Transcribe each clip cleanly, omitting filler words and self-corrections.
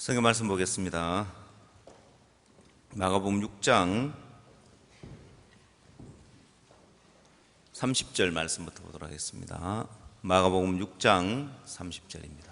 성경 말씀 보겠습니다. 마가복음 6장 30절 말씀부터 보도록 하겠습니다. 마가복음 6장 30절입니다.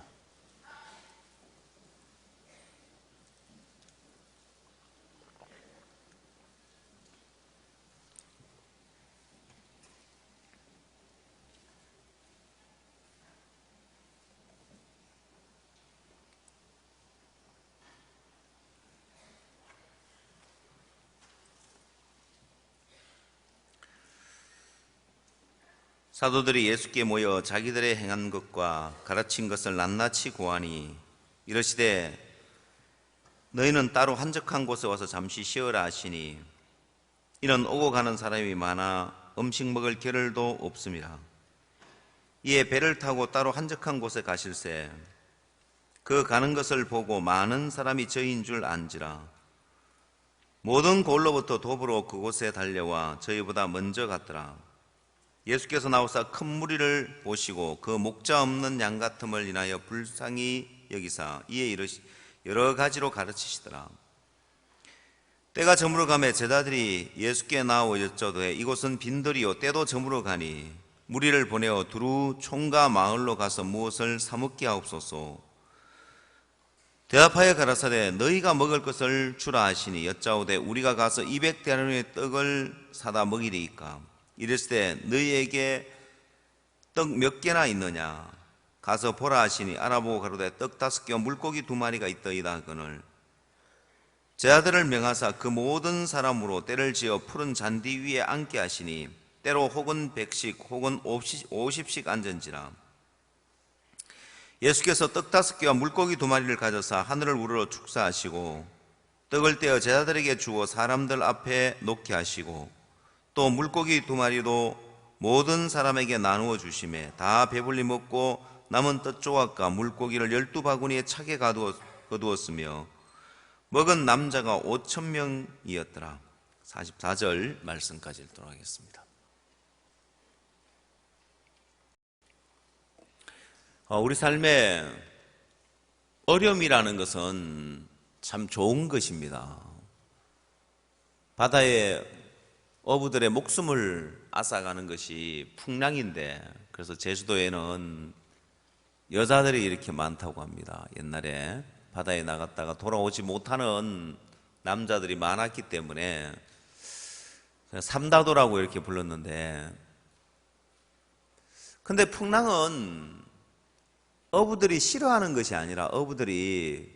사도들이 예수께 모여 자기들의 행한 것과 가르친 것을 낱낱이 고하니 이르시되 너희는 따로 한적한 곳에 와서 잠시 쉬어라 하시니 이는 오고 가는 사람이 많아 음식 먹을 겨를도 없음이라. 이에 배를 타고 따로 한적한 곳에 가실새 그 가는 것을 보고 많은 사람이 저희인 줄 안지라. 모든 골로부터 도보로 그곳에 달려와 저희보다 먼저 갔더라. 예수께서 나오사 큰 무리를 보시고 그 목자 없는 양 같음을 인하여 불쌍히 여기사 이에 여러 가지로 가르치시더라. 때가 저물어 가매 제자들이 예수께 나와 여쭤되 이곳은 빈들이요 때도 저물어 가니 무리를 보내어 두루 총과 마을로 가서 무엇을 사 먹게 하옵소서. 대답하여 가라사대 너희가 먹을 것을 주라 하시니 여짜오되 우리가 가서 200데나리온의 떡을 사다 먹이리이까. 이랬을 때 너희에게 떡 몇 개나 있느냐 가서 보라 하시니 알아보고 가로되 떡 5개와 물고기 2마리가 있더이다 하거늘 제자들을 명하사 그 모든 사람으로 때를 지어 푸른 잔디 위에 앉게 하시니 때로 혹은 100씩 혹은 50씩 앉은지라. 예수께서 떡 5개와 물고기 2마리를 가져사 하늘을 우러러 축사하시고 떡을 떼어 제자들에게 주어 사람들 앞에 놓게 하시고 또 물고기 2마리도 모든 사람에게 나누어 주시매 다 배불리 먹고 남은 떡 조각과 물고기를 12바구니에 차게 거두었으며 먹은 남자가 5,000명이었더라. 44절 말씀까지 읽도록 하겠습니다. 우리 삶에 어려움이라는 것은 참 좋은 것입니다. 바다에 어부들의 목숨을 앗아가는 것이 풍랑인데 그래서 제주도에는 여자들이 이렇게 많다고 합니다. 옛날에 바다에 나갔다가 돌아오지 못하는 남자들이 많았기 때문에 삼다도라고 이렇게 불렀는데 근데 풍랑은 어부들이 싫어하는 것이 아니라 어부들이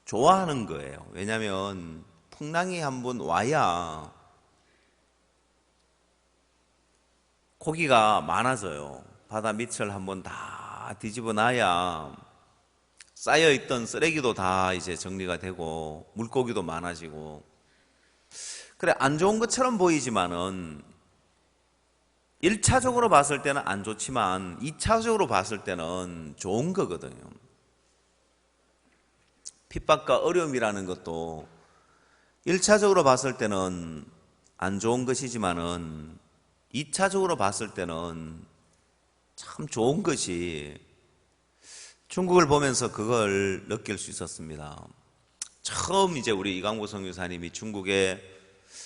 좋아하는 거예요. 왜냐하면 풍랑이 한번 와야 고기가 많아져요. 바다 밑을 한번 다 뒤집어 놔야 쌓여있던 쓰레기도 다 이제 정리가 되고 물고기도 많아지고 그래 안 좋은 것처럼 보이지만은 1차적으로 봤을 때는 안 좋지만 2차적으로 봤을 때는 좋은 거거든요. 핍박과 어려움이라는 것도 1차적으로 봤을 때는 안 좋은 것이지만은 2차적으로 봤을 때는 참 좋은 것이 중국을 보면서 그걸 느낄 수 있었습니다. 처음 이제 우리 이강보 선교사님이 중국에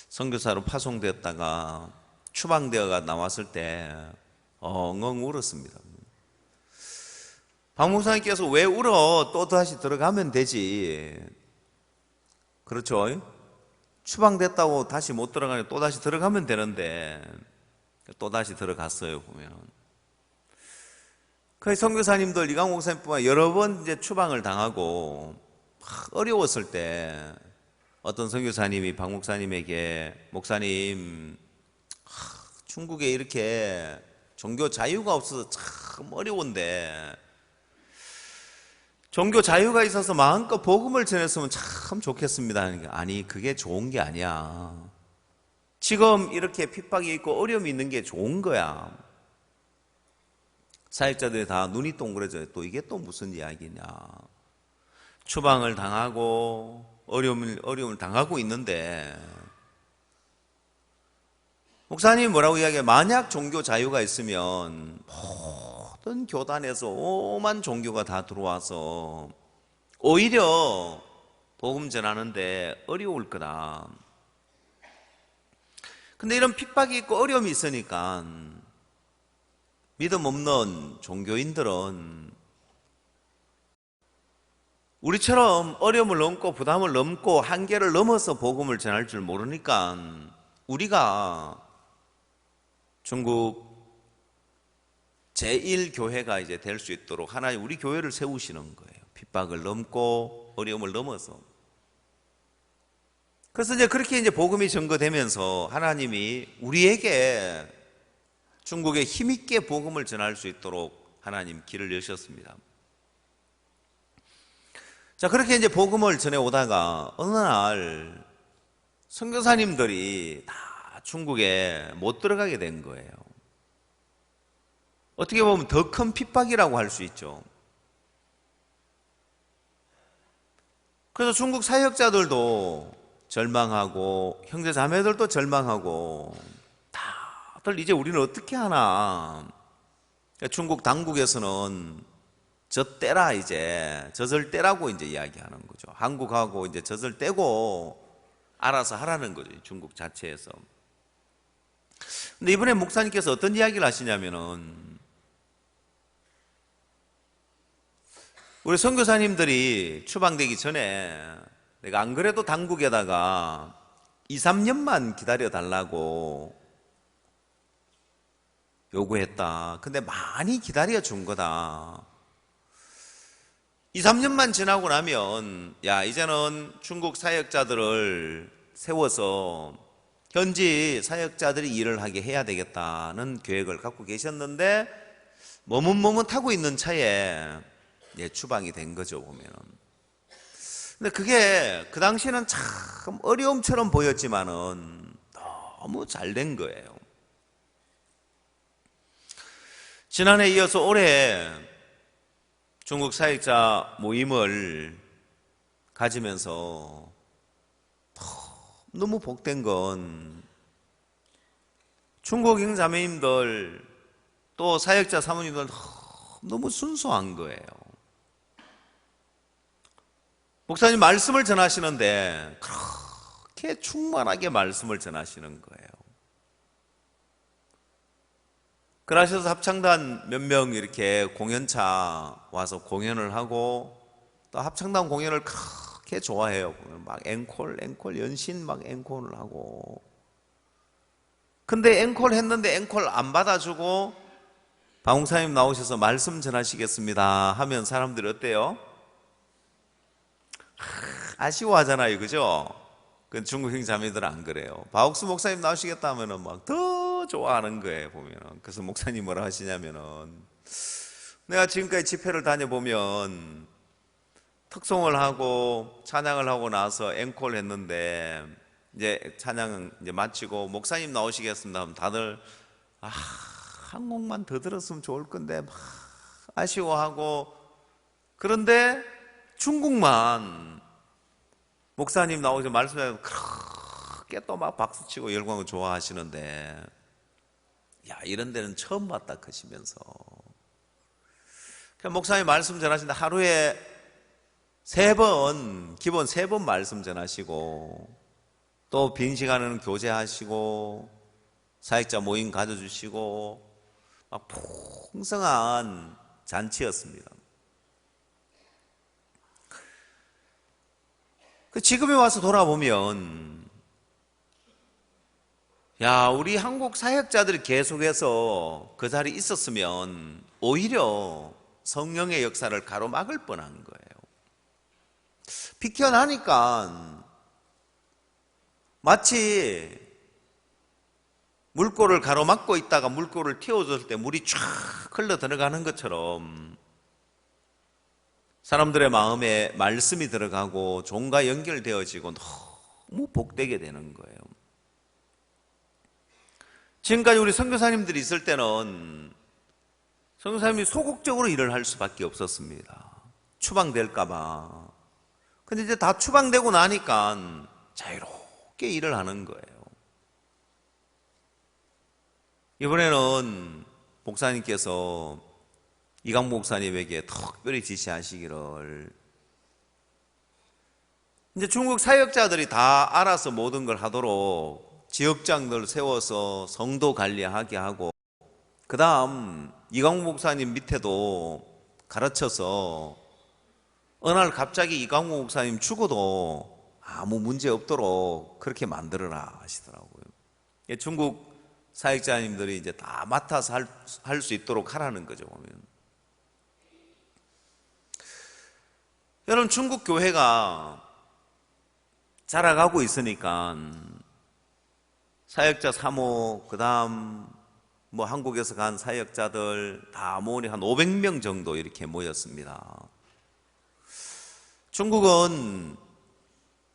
선교사로 파송되었다가 추방되어가 나왔을 때 엉엉 울었습니다. 박 목사님께서 왜 울어? 또 다시 들어가면 되지. 그렇죠? 추방됐다고 다시 못 들어가니 또 다시 들어가면 되는데 또 다시 들어갔어요. 보면 그 선교사님들 이강 목사님뿐만 여러 번 이제 추방을 당하고 어려웠을 때 어떤 선교사님이 박 목사님에게 목사님 중국에 이렇게 종교 자유가 없어서 참 어려운데 종교 자유가 있어서 마음껏 복음을 전했으면 참 좋겠습니다. 아니 그게 좋은 게 아니야. 지금 이렇게 핍박이 있고 어려움이 있는 게 좋은 거야. 사역자들이 다 눈이 동그래져요. 또 이게 또 무슨 이야기냐. 추방을 당하고 어려움을 당하고 있는데 목사님이 뭐라고 이야기해요? 만약 종교 자유가 있으면 모든 교단에서 오만 종교가 다 들어와서 오히려 복음 전하는데 어려울 거다. 근데 이런 핍박이 있고 어려움이 있으니까 믿음 없는 종교인들은 우리처럼 어려움을 넘고 부담을 넘고 한계를 넘어서 복음을 전할 줄 모르니까 우리가 중국 제1교회가 이제 될 수 있도록 하나님 우리 교회를 세우시는 거예요. 핍박을 넘고 어려움을 넘어서. 그래서 이제 그렇게 이제 복음이 전거되면서 하나님이 우리에게 중국에 힘있게 복음을 전할 수 있도록 하나님 길을 여셨습니다. 자, 그렇게 이제 복음을 전해 오다가 어느 날 선교사님들이 다 중국에 못 들어가게 된 거예요. 어떻게 보면 더 큰 핍박이라고 할 수 있죠. 그래서 중국 사역자들도 절망하고 형제 자매들도 절망하고 다들 이제 우리는 어떻게 하나. 중국 당국에서는 저 떼라 이제 젖을 떼라고 이제 이야기하는 거죠. 한국하고 이제 젖을 떼고 알아서 하라는 거죠. 중국 자체에서. 근데 이번에 목사님께서 어떤 이야기를 하시냐면은 우리 선교사님들이 추방되기 전에 내가 안 그래도 당국에다가 2, 3년만 기다려 달라고 요구했다. 근데 많이 기다려 준 거다. 2, 3년만 지나고 나면 야 이제는 중국 사역자들을 세워서 현지 사역자들이 일을 하게 해야 되겠다는 계획을 갖고 계셨는데 머뭇머뭇하고 있는 차에 추방이 된 거죠, 보면은. 근데 그게 그 당시에는 참 어려움처럼 보였지만은 너무 잘 된 거예요. 지난해 이어서 올해 중국 사역자 모임을 가지면서 너무 복된 건 중국 형제자매님들 또 사역자 사모님들 너무 순수한 거예요. 목사님 말씀을 전하시는데 그렇게 충만하게 말씀을 전하시는 거예요. 그러셔서 합창단 몇 명 이렇게 공연차 와서 공연을 하고 또 합창단 공연을 그렇게 좋아해요. 막 앵콜 연신 막 앵콜을 하고. 근데 앵콜 했는데 앵콜 안 받아주고 방송사님 나오셔서 말씀 전하시겠습니다 하면 사람들이 어때요? 아쉬워하잖아요, 그죠? 그 중국 형제자매들은 안 그래요. 바옥수 목사님 나오시겠다 하면은 막 더 좋아하는 거예요, 보면은. 그래서 목사님 뭐라 하시냐면은 내가 지금까지 집회를 다녀보면 특송을 하고 찬양을 하고 나서 앵콜 했는데 이제 찬양 이제 마치고 목사님 나오시겠습니다 하면 다들 한 곡만 더 들었으면 좋을 건데 막 아쉬워하고 그런데 중국만 목사님 나오셔서 말씀하시면 그렇게 또 막 박수치고 열광을 좋아하시는데 야 이런 데는 처음 봤다 하시면서 목사님 말씀 전하시는데 하루에 3번 기본 3번 말씀 전하시고 또 빈 시간에는 교제하시고 사역자 모임 가져주시고 막 풍성한 잔치였습니다. 지금에 와서 돌아보면 야 우리 한국 사역자들이 계속해서 그 자리에 있었으면 오히려 성령의 역사를 가로막을 뻔한 거예요. 비켜나니까 마치 물꼬를 가로막고 있다가 물꼬를 틔워줬을 때 물이 쫙 흘러 들어가는 것처럼 사람들의 마음에 말씀이 들어가고 종과 연결되어지고 너무 복되게 되는 거예요. 지금까지 우리 선교사님들이 있을 때는 선교사님이 소극적으로 일을 할 수밖에 없었습니다. 추방될까 봐. 근데 이제 다 추방되고 나니까 자유롭게 일을 하는 거예요. 이번에는 목사님께서 이강 목사님에게 특별히 지시하시기를 이제 중국 사역자들이 다 알아서 모든 걸 하도록 지역장들 세워서 성도 관리하게 하고, 그 다음 이광우 목사님 밑에도 가르쳐서 어느 날 갑자기 이광우 목사님 죽어도 아무 문제 없도록 그렇게 만들어라 하시더라고요. 중국 사역자님들이 이제 다 맡아서 할 수 있도록 하라는 거죠, 보면. 여러분, 중국 교회가 자라가고 있으니까 사역자 사모, 그 다음 뭐 한국에서 간 사역자들 다 모으니 한 500명 정도 이렇게 모였습니다. 중국은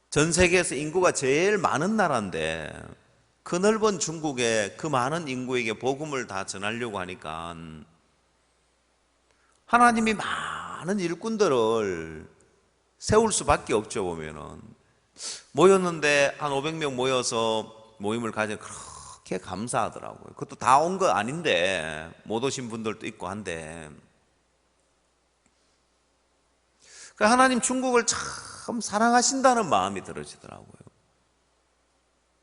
전 세계에서 인구가 제일 많은 나라인데 그 넓은 중국에 그 많은 인구에게 복음을 다 전하려고 하니까 하나님이 많은 일꾼들을 세울 수밖에 없죠. 보면은 모였는데 한 500명 모여서 모임을 가지면 그렇게 감사하더라고요. 그것도 다 온 거 아닌데 못 오신 분들도 있고 한데, 하나님 중국을 참 사랑하신다는 마음이 들어지더라고요.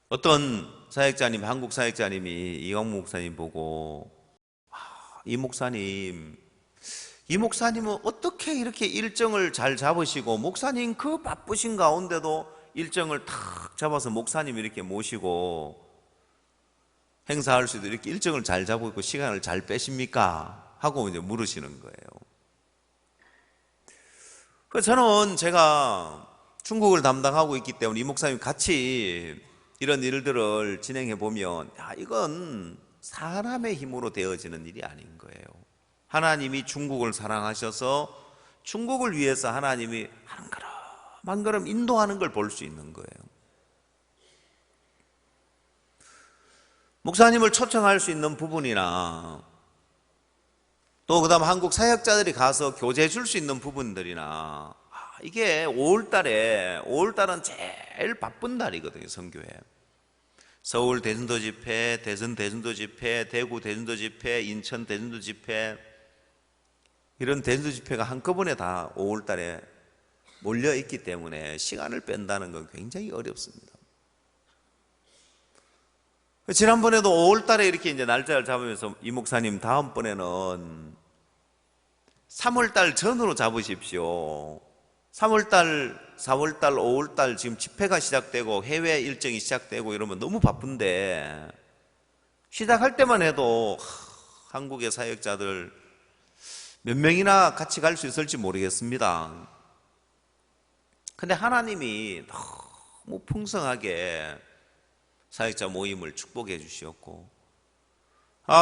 어떤 사역자님, 한국 사역자님이 이광무 목사님 보고, 이 목사님은 어떻게 이렇게 일정을 잘 잡으시고, 목사님 그 바쁘신 가운데도 일정을 탁 잡아서 목사님 이렇게 모시고 행사할 수도 이렇게 일정을 잘 잡고 시간을 잘 빼십니까? 하고 이제 물으시는 거예요. 그래서 저는 제가 중국을 담당하고 있기 때문에 이 목사님 같이 이런 일들을 진행해 보면, 이건 사람의 힘으로 되어지는 일이 아닌 거예요. 하나님이 중국을 사랑하셔서 중국을 위해서 하나님이 한 걸음 한 걸음 인도하는 걸 볼 수 있는 거예요. 목사님을 초청할 수 있는 부분이나 또 그다음 한국 사역자들이 가서 교제 줄 수 있는 부분들이나, 이게 5월달은 제일 바쁜 달이거든요. 선교회. 서울 대전도 집회, 대전 대전도 집회, 대구 대전도 집회, 인천 대전도 집회, 이런 대전도 집회가 한꺼번에 다 5월달에 몰려 있기 때문에 시간을 뺀다는 건 굉장히 어렵습니다. 지난번에도 5월달에 이렇게 이제 날짜를 잡으면서 이 목사님 다음번에는 3월달 전으로 잡으십시오. 3월달, 4월달, 5월달 지금 집회가 시작되고 해외 일정이 시작되고 이러면 너무 바쁜데, 시작할 때만 해도 한국의 사역자들 몇 명이나 같이 갈 수 있을지 모르겠습니다. 근데 하나님이 너무 풍성하게 사역자 모임을 축복해 주시었고,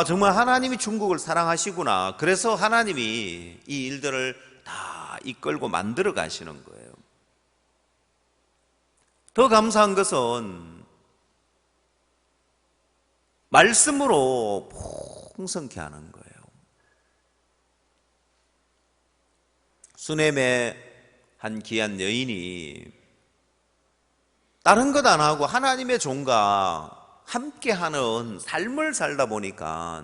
정말 하나님이 중국을 사랑하시구나. 그래서 하나님이 이 일들을 다 이끌고 만들어 가시는 거예요. 더 감사한 것은 말씀으로 풍성케 하는 거예요. 수넴의 한 귀한 여인이 다른 것 안 하고 하나님의 종과 함께하는 삶을 살다 보니까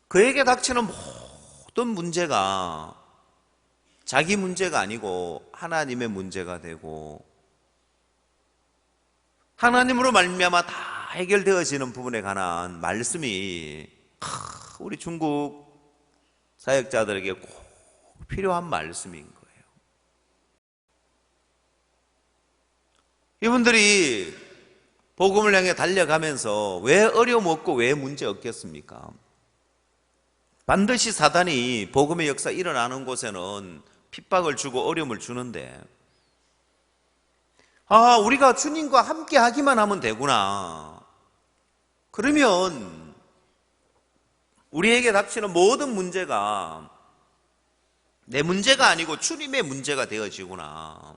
그에게 닥치는 모든 문제가 자기 문제가 아니고 하나님의 문제가 되고, 하나님으로 말미암아 다 해결되어지는 부분에 관한 말씀이 우리 중국 사역자들에게 꼭 필요한 말씀인 거예요. 이분들이 복음을 향해 달려가면서 왜 어려움 없고 왜 문제 없겠습니까? 반드시 사단이 복음의 역사 일어나는 곳에는 핍박을 주고 어려움을 주는데, 우리가 주님과 함께 하기만 하면 되구나. 그러면 우리에게 닥치는 모든 문제가 내 문제가 아니고 주님의 문제가 되어지구나.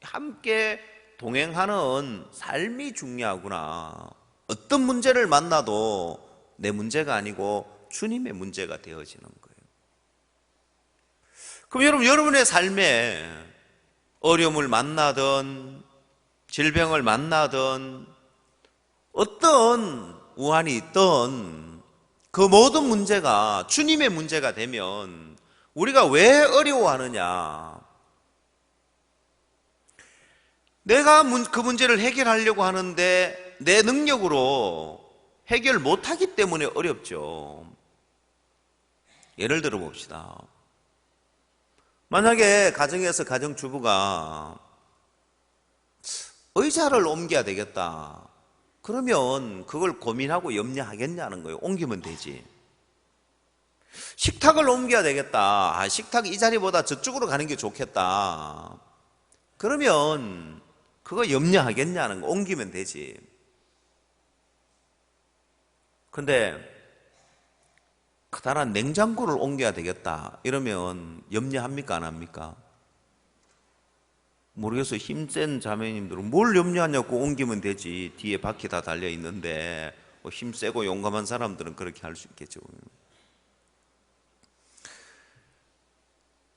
함께 동행하는 삶이 중요하구나. 어떤 문제를 만나도 내 문제가 아니고 주님의 문제가 되어지는 거예요. 그럼 여러분의 삶에 어려움을 만나든 질병을 만나든 어떤 우환이 있든 그 모든 문제가 주님의 문제가 되면 우리가 왜 어려워하느냐? 내가 그 문제를 해결하려고 하는데 내 능력으로 해결 못하기 때문에 어렵죠. 예를 들어 봅시다. 만약에 가정에서 가정주부가 의자를 옮겨야 되겠다. 그러면 그걸 고민하고 염려하겠냐는 거예요. 옮기면 되지. 식탁을 옮겨야 되겠다. 식탁 이 자리보다 저쪽으로 가는 게 좋겠다. 그러면 그거 염려하겠냐는 거. 옮기면 되지. 근데 커다란 냉장고를 옮겨야 되겠다. 이러면 염려합니까? 안 합니까? 모르겠어요. 힘센 자매님들은 뭘 염려하냐고 옮기면 되지. 뒤에 바퀴 다 달려 있는데 힘세고 용감한 사람들은 그렇게 할 수 있겠죠.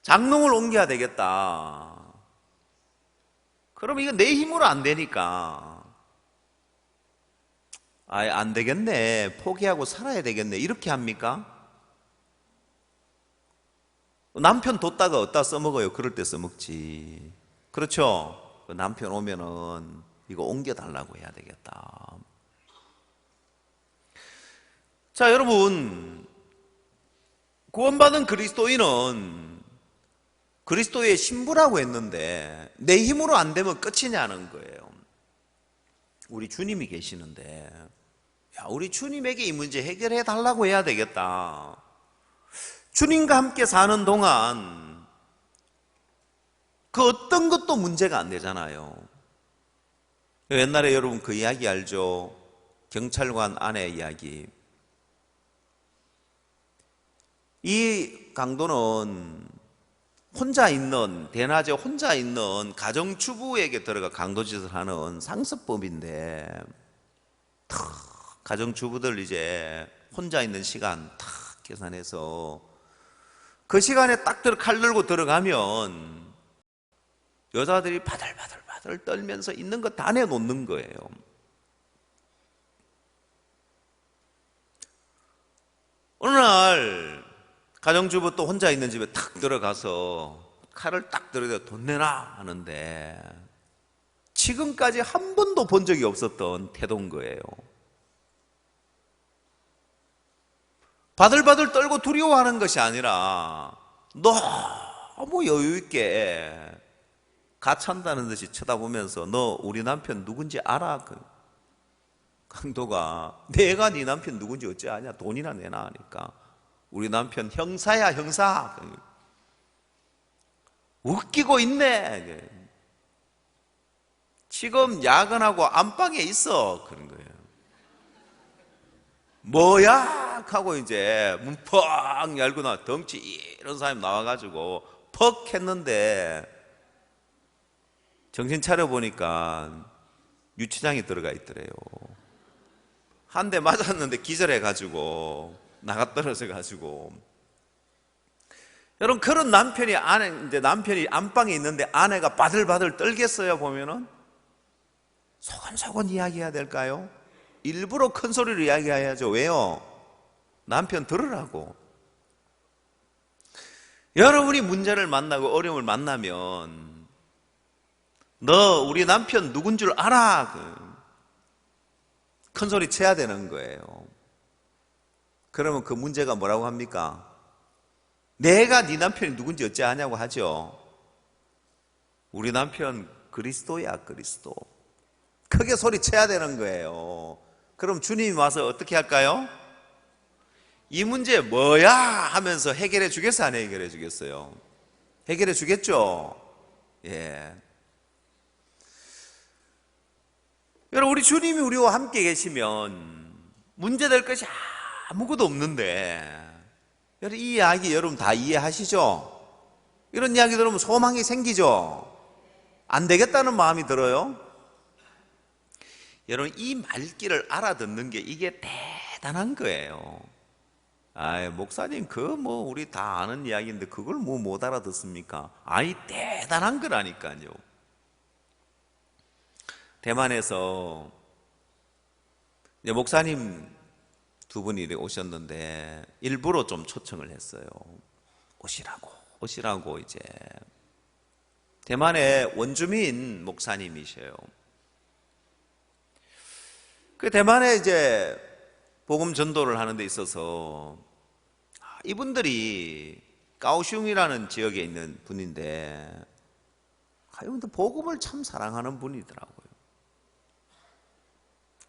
장롱을 옮겨야 되겠다. 그럼 이거 내 힘으로 안 되니까 안 되겠네. 포기하고 살아야 되겠네. 이렇게 합니까? 남편 뒀다가 어디다 써먹어요? 그럴 때 써먹지. 그렇죠? 남편 오면은 이거 옮겨달라고 해야 되겠다. 자, 여러분, 구원받은 그리스도인은 그리스도의 신부라고 했는데 내 힘으로 안 되면 끝이냐는 거예요. 우리 주님이 계시는데 우리 주님에게 이 문제 해결해 달라고 해야 되겠다. 주님과 함께 사는 동안 그 어떤 것도 문제가 안 되잖아요. 옛날에 여러분 그 이야기 알죠? 경찰관 아내 이야기. 이 강도는 혼자 있는, 대낮에 혼자 있는 가정주부에게 들어가 강도짓을 하는 상습범인데, 가정주부들 이제 혼자 있는 시간 탁 계산해서 그 시간에 딱 칼 들고 들어가면 여자들이 바들바들 떨면서 있는 거 다 내놓는 거예요. 어느 날 가정주부 또 혼자 있는 집에 탁 들어가서 칼을 딱 들어서 돈 내놔 하는데 지금까지 한 번도 본 적이 없었던 태도인 거예요. 바들바들 떨고 두려워하는 것이 아니라 너무 여유 있게 가찬다는 듯이 쳐다보면서 너 우리 남편 누군지 알아? 강도가 내가 네 남편 누군지 어찌 아냐? 돈이나 내놔 하니까 우리 남편 형사야 형사. 웃기고 있네. 지금 야근하고 안방에 있어. 그런 거예요. 뭐야? 하고 이제 문 퍽 열고 나 덩치 이런 사람이 나와가지고 퍽 했는데 정신 차려보니까 유치장에 들어가 있더래요. 한 대 맞았는데 기절해가지고 나가 떨어져가지고. 여러분 그런 남편이 이제 남편이 안방에 있는데 아내가 바들바들 떨겠어요? 보면은 소곤소곤 이야기해야 될까요? 일부러 큰 소리로 이야기해야죠. 왜요? 남편 들으라고. 여러분이 문제를 만나고 어려움을 만나면 너 우리 남편 누군 줄 알아? 큰 소리 쳐야 되는 거예요. 그러면 그 문제가 뭐라고 합니까? 내가 네 남편이 누군지 어찌 아냐고 하죠. 우리 남편 그리스도야 그리스도. 크게 소리 쳐야 되는 거예요. 그럼 주님이 와서 어떻게 할까요? 이 문제 뭐야? 하면서 해결해 주겠어요? 안 해결해 주겠어요? 해결해 주겠죠? 예. 여러분 우리 주님이 우리와 함께 계시면 문제될 것이 아무것도 없는데 여러분 이 이야기 여러분 다 이해하시죠? 이런 이야기 들으면 소망이 생기죠? 안 되겠다는 마음이 들어요? 여러분 이 말귀를 알아듣는 게 이게 대단한 거예요. 목사님 우리 다 아는 이야기인데 그걸 못 알아듣습니까? 대단한 거라니까요. 대만에서 이제 목사님 두 분이 오셨는데 일부러 좀 초청을 했어요. 오시라고 이제. 대만의 원주민 목사님이셔요. 그 대만에 이제 복음 전도를 하는 데 있어서 이분들이 까오슝이라는 지역에 있는 분인데 이분들 복음을 참 사랑하는 분이더라고요.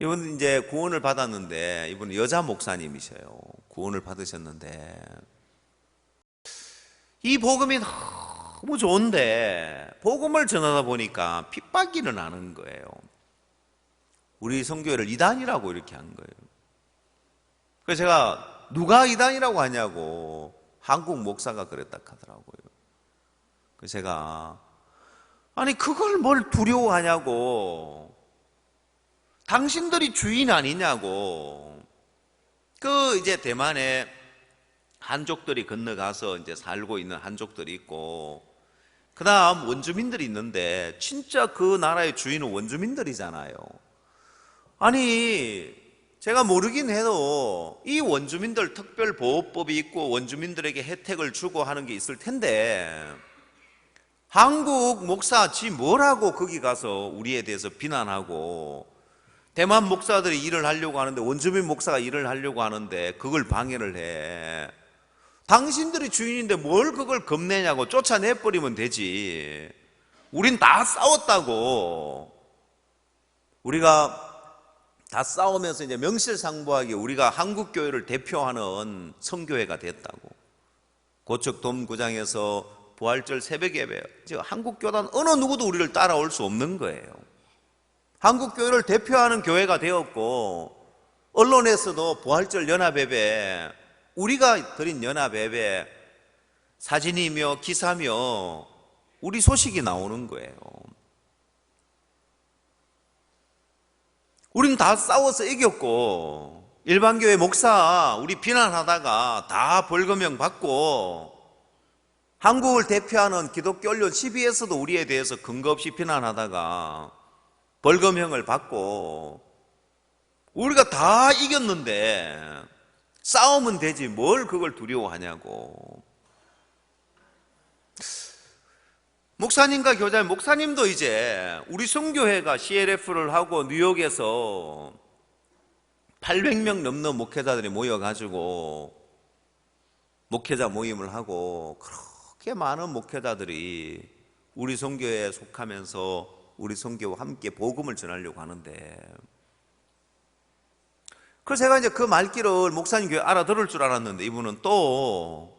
이분은 이제 구원을 받았는데, 이분은 여자 목사님이셔요. 구원을 받으셨는데 이 복음이 너무 좋은데 복음을 전하다 보니까 핍박이 일어나는 거예요. 우리 선교회를 이단이라고 이렇게 한 거예요. 그래서 제가 누가 이단이라고 하냐고, 한국 목사가 그랬다 하더라고요. 그래서 제가 아니 그걸 뭘 두려워하냐고, 당신들이 주인 아니냐고. 그 이제 대만에 한족들이 건너가서 이제 살고 있는 한족들이 있고, 그 다음 원주민들이 있는데 진짜 그 나라의 주인은 원주민들이잖아요. 아니 제가 모르긴 해도 이 원주민들 특별보호법이 있고 원주민들에게 혜택을 주고 하는 게 있을 텐데, 한국 목사 지 뭐라고 거기 가서 우리에 대해서 비난하고, 대만 목사들이 일을 하려고 하는데, 원주민 목사가 일을 하려고 하는데 그걸 방해를 해. 당신들이 주인인데 뭘 그걸 겁내냐고, 쫓아내버리면 되지. 우린 다 싸웠다고. 우리가 다 싸우면서 이제 명실상부하게 우리가 한국교회를 대표하는 선교회가 됐다고. 고척 돔구장에서 부활절 새벽 예배, 지금 한국교단 어느 누구도 우리를 따라올 수 없는 거예요. 한국교회를 대표하는 교회가 되었고, 언론에서도 부활절 연합예배, 우리가 드린 연합예배 사진이며 기사며 우리 소식이 나오는 거예요. 우린 다 싸워서 이겼고, 일반교회 목사 우리 비난하다가 다 벌금형 받고, 한국을 대표하는 기독교 언론 CBS도 우리에 대해서 근거 없이 비난하다가 벌금형을 받고, 우리가 다 이겼는데 싸우면 되지 뭘 그걸 두려워하냐고. 목사님과 교장, 목사님도 이제 우리 선교회가 CLF를 하고 뉴욕에서 800명 넘는 목회자들이 모여가지고 목회자 모임을 하고, 그렇게 많은 목회자들이 우리 선교회에 속하면서 우리 선교와 함께 복음을 전하려고 하는데, 그래서 제가 이제 그 말귀를 목사님 교회 알아들을 줄 알았는데, 이분은 또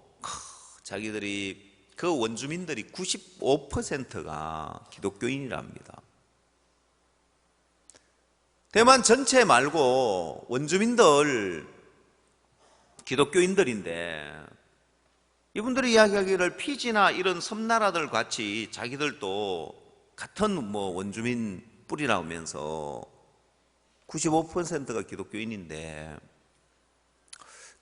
자기들이 그 원주민들이 95%가 기독교인이랍니다. 대만 전체 말고 원주민들 기독교인들인데, 이분들이 이야기하기를 피지나 이런 섬나라들 같이 자기들도 같은 원주민 뿌리라면서 95%가 기독교인인데,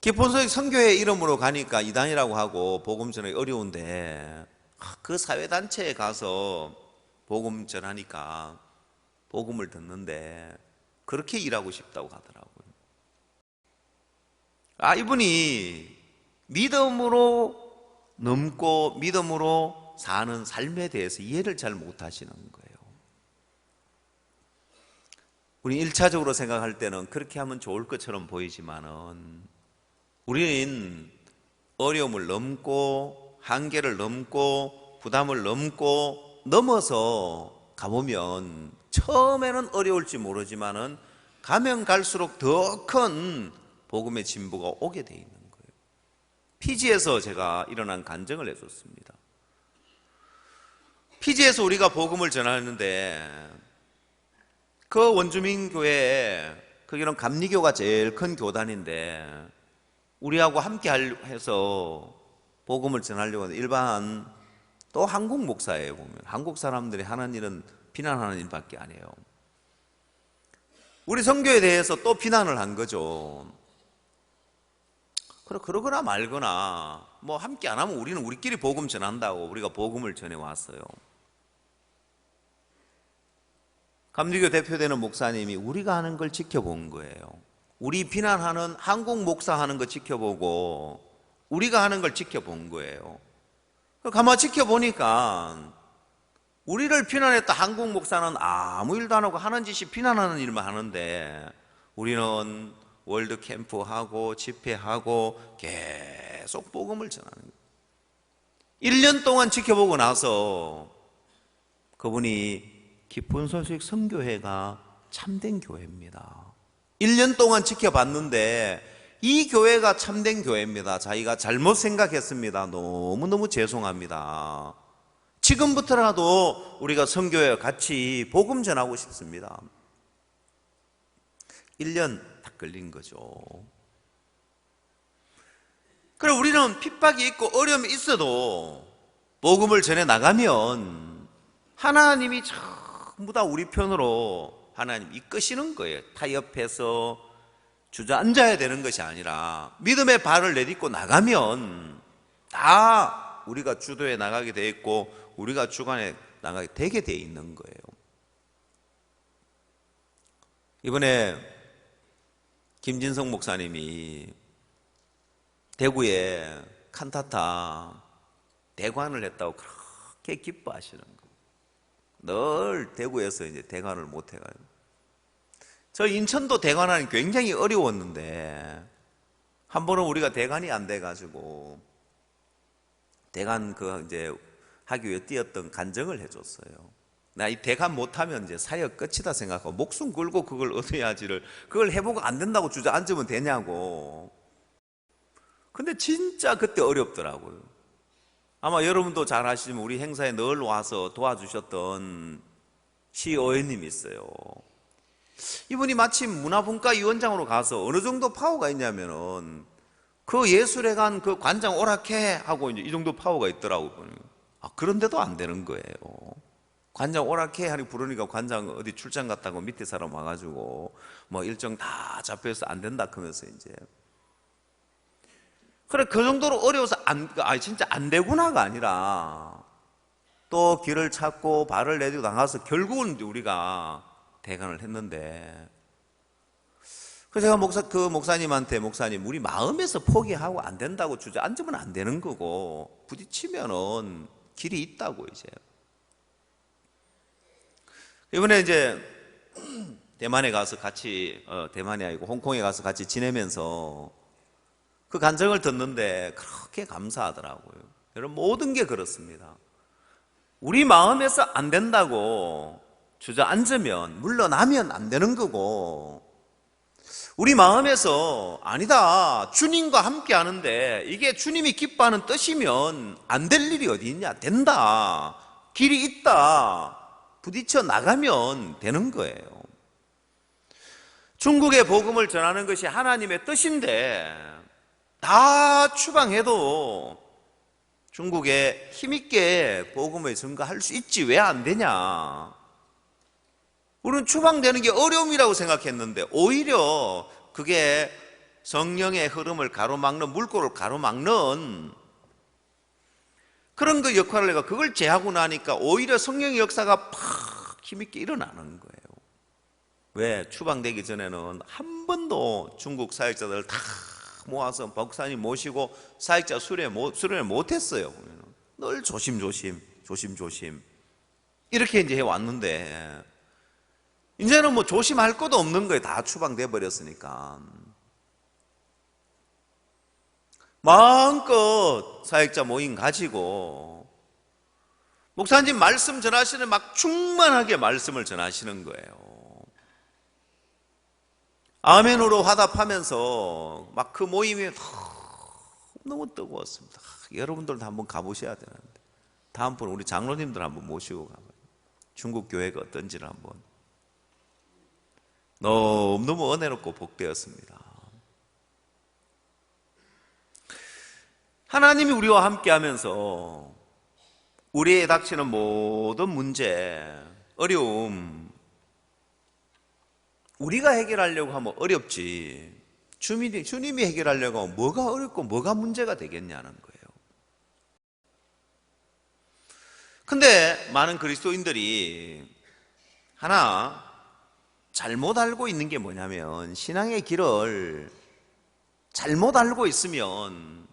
기본소득 선교회 이름으로 가니까 이단이라고 하고 복음 전하기 어려운데, 그 사회단체에 가서 복음 전하니까 복음을 듣는데 그렇게 일하고 싶다고 하더라고요. 이분이 믿음으로 넘고 믿음으로 사는 삶에 대해서 이해를 잘 못하시는 거예요. 우리 1차적으로 생각할 때는 그렇게 하면 좋을 것처럼 보이지만은, 우리는 어려움을 넘고 한계를 넘고 부담을 넘어서 가보면 처음에는 어려울지 모르지만은 가면 갈수록 더 큰 복음의 진보가 오게 돼 있는 거예요. 피지에서 제가 일어난 간증을 해줬습니다. 피지에서 우리가 복음을 전하는데, 그 원주민 교회에, 거기는 감리교가 제일 큰 교단인데, 우리하고 함께 해서 복음을 전하려고 하는 일반 또 한국 목사예요. 보면 한국 사람들이 하는 일은 비난하는 일밖에 안 해요. 우리 선교에 대해서 또 비난을 한 거죠. 그러거나 말거나 함께 안 하면 우리는 우리끼리 복음 전한다고 우리가 복음을 전해왔어요. 감리교 대표되는 목사님이 우리가 하는 걸 지켜본 거예요. 우리 비난하는 한국 목사 하는 거 지켜보고 우리가 하는 걸 지켜본 거예요. 가만 지켜보니까 우리를 비난했다 한국 목사는 아무 일도 안 하고 하는 짓이 비난하는 일만 하는데 우리는 월드 캠프하고 집회하고 계속 복음을 전하는 거예요. 1년 동안 지켜보고 나서 그분이 기쁜 소식 선교회가 참된 교회입니다. 1년 동안 지켜봤는데 이 교회가 참된 교회입니다. 자기가 잘못 생각했습니다. 너무너무 죄송합니다. 지금부터라도 우리가 선교회와 같이 복음 전하고 싶습니다. 1년 딱 걸린 거죠. 그럼 우리는 핍박이 있고 어려움이 있어도 복음을 전해 나가면 하나님이 전부 다 우리 편으로 하나님 이끄시는 거예요. 타협해서 주저앉아야 되는 것이 아니라 믿음의 발을 내딛고 나가면 다 우리가 주도해 나가게 돼 있고 우리가 주관해 나가게 되게 돼 있는 거예요. 이번에 김진성 목사님이 대구에 칸타타 대관을 했다고 그렇게 기뻐하시는 거예요. 늘 대구에서 이제 대관을 못 해가지고. 저 인천도 대관하기 굉장히 어려웠는데 한 번은 우리가 대관이 안 돼가지고 대관 이제 하기 위해 뛰었던 간증을 해줬어요. 나 이 대관 못하면 이제 사역 끝이다 생각하고 목숨 걸고 그걸 얻어야지를 그걸 해보고 안 된다고 주저앉으면 되냐고. 근데 진짜 그때 어렵더라고요. 아마 여러분도 잘 아시지만 우리 행사에 늘 와서 도와주셨던 시의원님이 있어요. 이분이 마침 문화분과 위원장으로 가서 어느 정도 파워가 있냐면은 그 예술회관 그 관장 오락해 하고 이제 이 정도 파워가 있더라고요. 그런데도 안 되는 거예요. 관장 오락해 하니 부르니까 관장 어디 출장 갔다고 밑에 사람 와가지고 뭐 일정 다 잡혀서 안 된다 그러면서 이제. 그래 그 정도로 어려워서 진짜 안 되구나가 아니라 또 길을 찾고 발을 내딛고 나가서 결국은 우리가 대관을 했는데 그래서 제가 그 목사님한테 목사님 우리 마음에서 포기하고 안 된다고 주저앉으면 안 되는 거고 부딪히면은 길이 있다고 이제. 이번에 이제 대만에 가서 같이 대만이 아니고 홍콩에 가서 같이 지내면서 그 간증을 듣는데 그렇게 감사하더라고요. 여러분 모든 게 그렇습니다. 우리 마음에서 안 된다고 주저앉으면 물러나면 안 되는 거고 우리 마음에서 아니다 주님과 함께 하는데 이게 주님이 기뻐하는 뜻이면 안 될 일이 어디 있냐. 된다. 길이 있다. 부딪혀 나가면 되는 거예요. 중국의 복음을 전하는 것이 하나님의 뜻인데 다 추방해도 중국에 힘있게 복음을 전가할 수 있지 왜 안 되냐. 우리는 추방되는 게 어려움이라고 생각했는데 오히려 그게 성령의 흐름을 가로막는 물꼬를 가로막는 그런 그 역할을 내가 그걸 제하고 나니까 오히려 성령의 역사가 팍 힘있게 일어나는 거예요. 왜? 추방되기 전에는 한 번도 중국 사역자들을 다 모아서 목사님 모시고 사역자 수련을 못했어요. 늘 조심조심 이렇게 이제 해왔는데 이제는 뭐 조심할 것도 없는 거예요. 다 추방돼 버렸으니까. 마음껏 사역자 모임 가지고 목사님 말씀 전하시는 막 충만하게 말씀을 전하시는 거예요. 아멘으로 화답하면서 막 그 모임이 너무 뜨거웠습니다. 여러분들도 한번 가보셔야 되는데 다음번 우리 장로님들 한번 모시고 가봐요. 중국 교회가 어떤지를 한번. 너무 은혜롭고 복되었습니다. 하나님이 우리와 함께 하면서 우리에 닥치는 모든 문제, 어려움 우리가 해결하려고 하면 어렵지 주님이 해결하려고 하면 뭐가 어렵고 뭐가 문제가 되겠냐는 거예요. 근데 많은 그리스도인들이 하나 잘못 알고 있는 게 뭐냐면 신앙의 길을 잘못 알고 있으면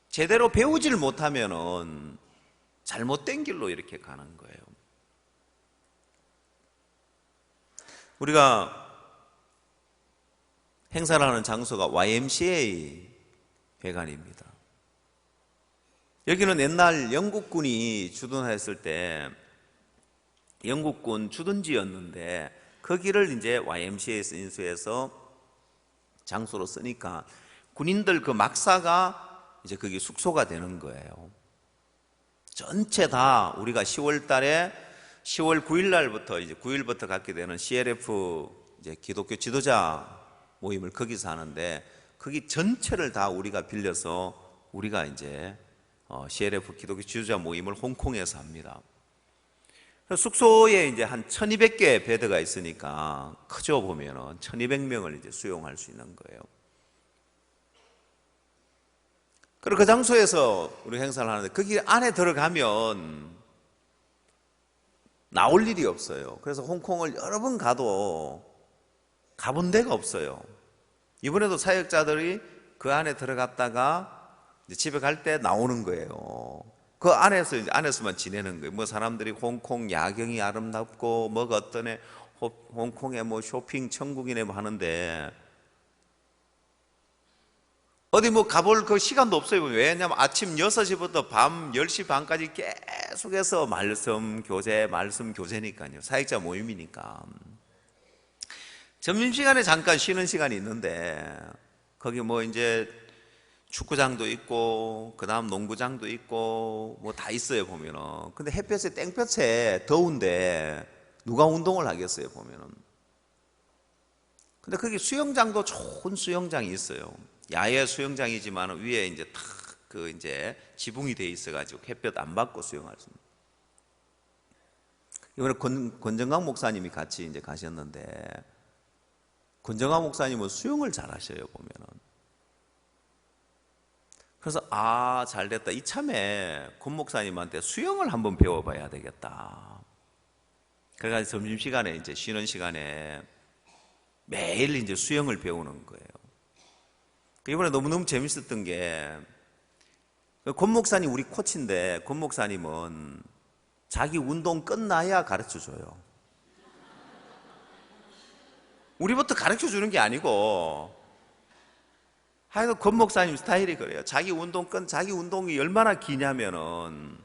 제대로 배우지를 못하면은 잘못된 길로 이렇게 가는 거예요. 우리가 행사를 하는 장소가 YMCA 회관입니다. 여기는 옛날 영국군이 주둔했을 때 영국군 주둔지였는데 거기를 이제 YMCA 인수해서 장소로 쓰니까 군인들 그 막사가 이제 그게 숙소가 되는 거예요. 전체 다 우리가 10월 달에 10월 9일 날부터 이제 9일부터 갖게 되는 CLF 이제 기독교 지도자 모임을 거기서 하는데 거기 전체를 다 우리가 빌려서 우리가 이제 CLF 기독교 지도자 모임을 홍콩에서 합니다. 숙소에 이제 한 1200개 베드가 있으니까 크죠. 보면은 1200명을 이제 수용할 수 있는 거예요. 그리고 그 장소에서 우리 행사를 하는데 거기 안에 들어가면 나올 일이 없어요. 그래서 홍콩을 여러 번 가도 가본 데가 없어요. 이번에도 사역자들이 그 안에 들어갔다가 이제 집에 갈 때 나오는 거예요. 그 안에서 이제 안에서만 지내는 거예요. 뭐 사람들이 홍콩 야경이 아름답고 뭐가 어떠네, 홍콩에 뭐 쇼핑 천국이네 뭐 하는데 어디 뭐 가볼 그 시간도 없어요. 왜냐하면 아침 6시부터 밤 10시 반까지 계속해서 말씀 교제니까요. 사역자 모임이니까. 점심시간에 잠깐 쉬는 시간이 있는데 거기 뭐 이제 축구장도 있고 그 다음 농구장도 있고 뭐 다 있어요 보면은. 근데 햇볕에 땡볕에 더운데 누가 운동을 하겠어요 보면은. 근데 거기 수영장도 좋은 수영장이 있어요. 야외 수영장이지만 위에 이제 탁 그 이제 지붕이 돼 있어가지고 햇볕 안 받고 수영할 수 있는. 이번에 권정강 목사님이 같이 이제 가셨는데 권정강 목사님은 수영을 잘하셔요 보면은. 그래서 잘됐다. 이참에 권 목사님한테 수영을 한번 배워봐야 되겠다. 그래가지고 점심시간에 이제 쉬는 시간에 매일 이제 수영을 배우는 거예요. 이번에 너무너무 재밌었던 게, 권 목사님 우리 코치인데, 권 목사님은 자기 운동 끝나야 가르쳐 줘요. 우리부터 가르쳐 주는 게 아니고, 하여간 권 목사님 스타일이 그래요. 자기 운동이 얼마나 기냐면은,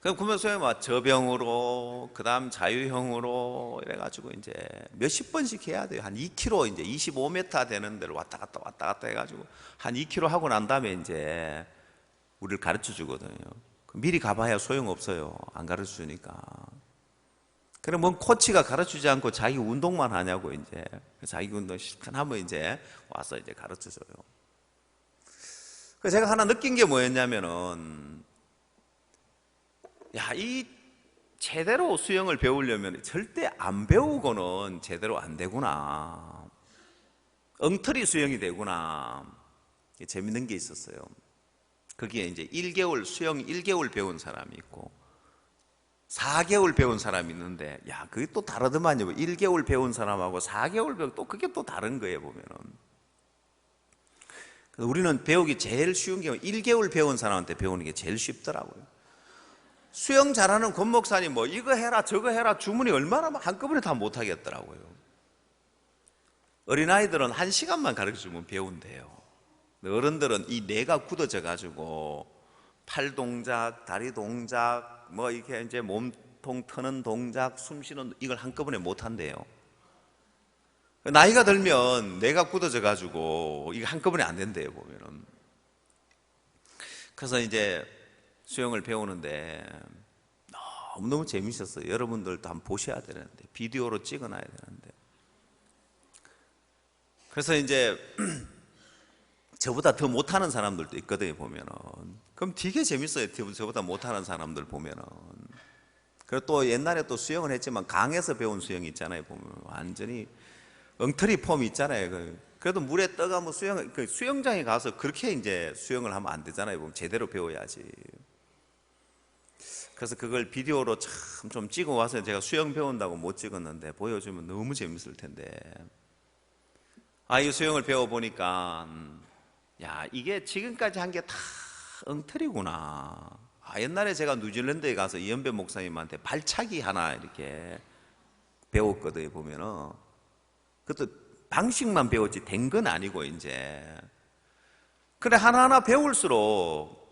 그럼 권 목사님은 막 저병으로, 그 다음 자유형으로, 이래가지고 이제 몇십 번씩 해야 돼요. 한 2km, 이제 25m 되는 데를 왔다 갔다 해가지고, 한 2km 하고 난 다음에 이제 우리를 가르쳐 주거든요. 미리 가봐야 소용없어요. 안 가르쳐 주니까. 그럼 뭔 코치가 가르치지 않고 자기 운동만 하냐고 이제. 자기 운동 실컷 하면 이제 와서 이제 가르쳐 줘요. 그래서 제가 하나 느낀 게 뭐였냐면은, 이 제대로 수영을 배우려면 절대 안 배우고는 제대로 안 되구나. 엉터리 수영이 되구나. 재밌는 게 있었어요. 거기에 이제 수영 1개월 배운 사람이 있고 4개월 배운 사람이 있는데, 그게 또 다르더만요. 1개월 배운 사람하고 4개월 배운 또 그게 또 다른 거예요, 보면은. 그래서 우리는 배우기 제일 쉬운 게 1개월 배운 사람한테 배우는 게 제일 쉽더라고요. 수영 잘하는 권 목사님 뭐 이거 해라 저거 해라 주문이 얼마나 한꺼번에 다 못하겠더라고요. 어린아이들은 1시간만 가르쳐주면 배운대요. 어른들은 이 뇌가 굳어져 가지고 팔 동작, 다리 동작, 뭐 이렇게 이제 몸통 트는 동작, 숨 쉬는 이걸 한꺼번에 못 한대요. 나이가 들면 뇌가 굳어져 가지고 이게 한꺼번에 안 된대요, 보면은. 그래서 이제 수영을 배우는데 너무너무 재밌었어요. 여러분들도 한번 보셔야 되는데, 비디오로 찍어놔야 되는데. 그래서 이제 저보다 더 못하는 사람들도 있거든요, 보면은. 그럼 되게 재밌어요. 저보다 못하는 사람들 보면은. 그리고 또 옛날에 또 수영을 했지만 강에서 배운 수영이 있잖아요, 보면. 완전히 엉터리 폼이 있잖아요. 그래도 물에 떠가면 수영장에 가서 그렇게 이제 수영을 하면 안 되잖아요. 보면 제대로 배워야지. 그래서 그걸 비디오로 참 좀 찍어 와서 제가 수영 배운다고 못 찍었는데 보여주면 너무 재밌을 텐데. 이 수영을 배워보니까, 이게 지금까지 한 게 다 엉터리구나. 옛날에 제가 뉴질랜드에 가서 이현배 목사님한테 발차기 하나 이렇게 배웠거든요. 보면은 그것도 방식만 배웠지 된 건 아니고 이제 그래 하나하나 배울수록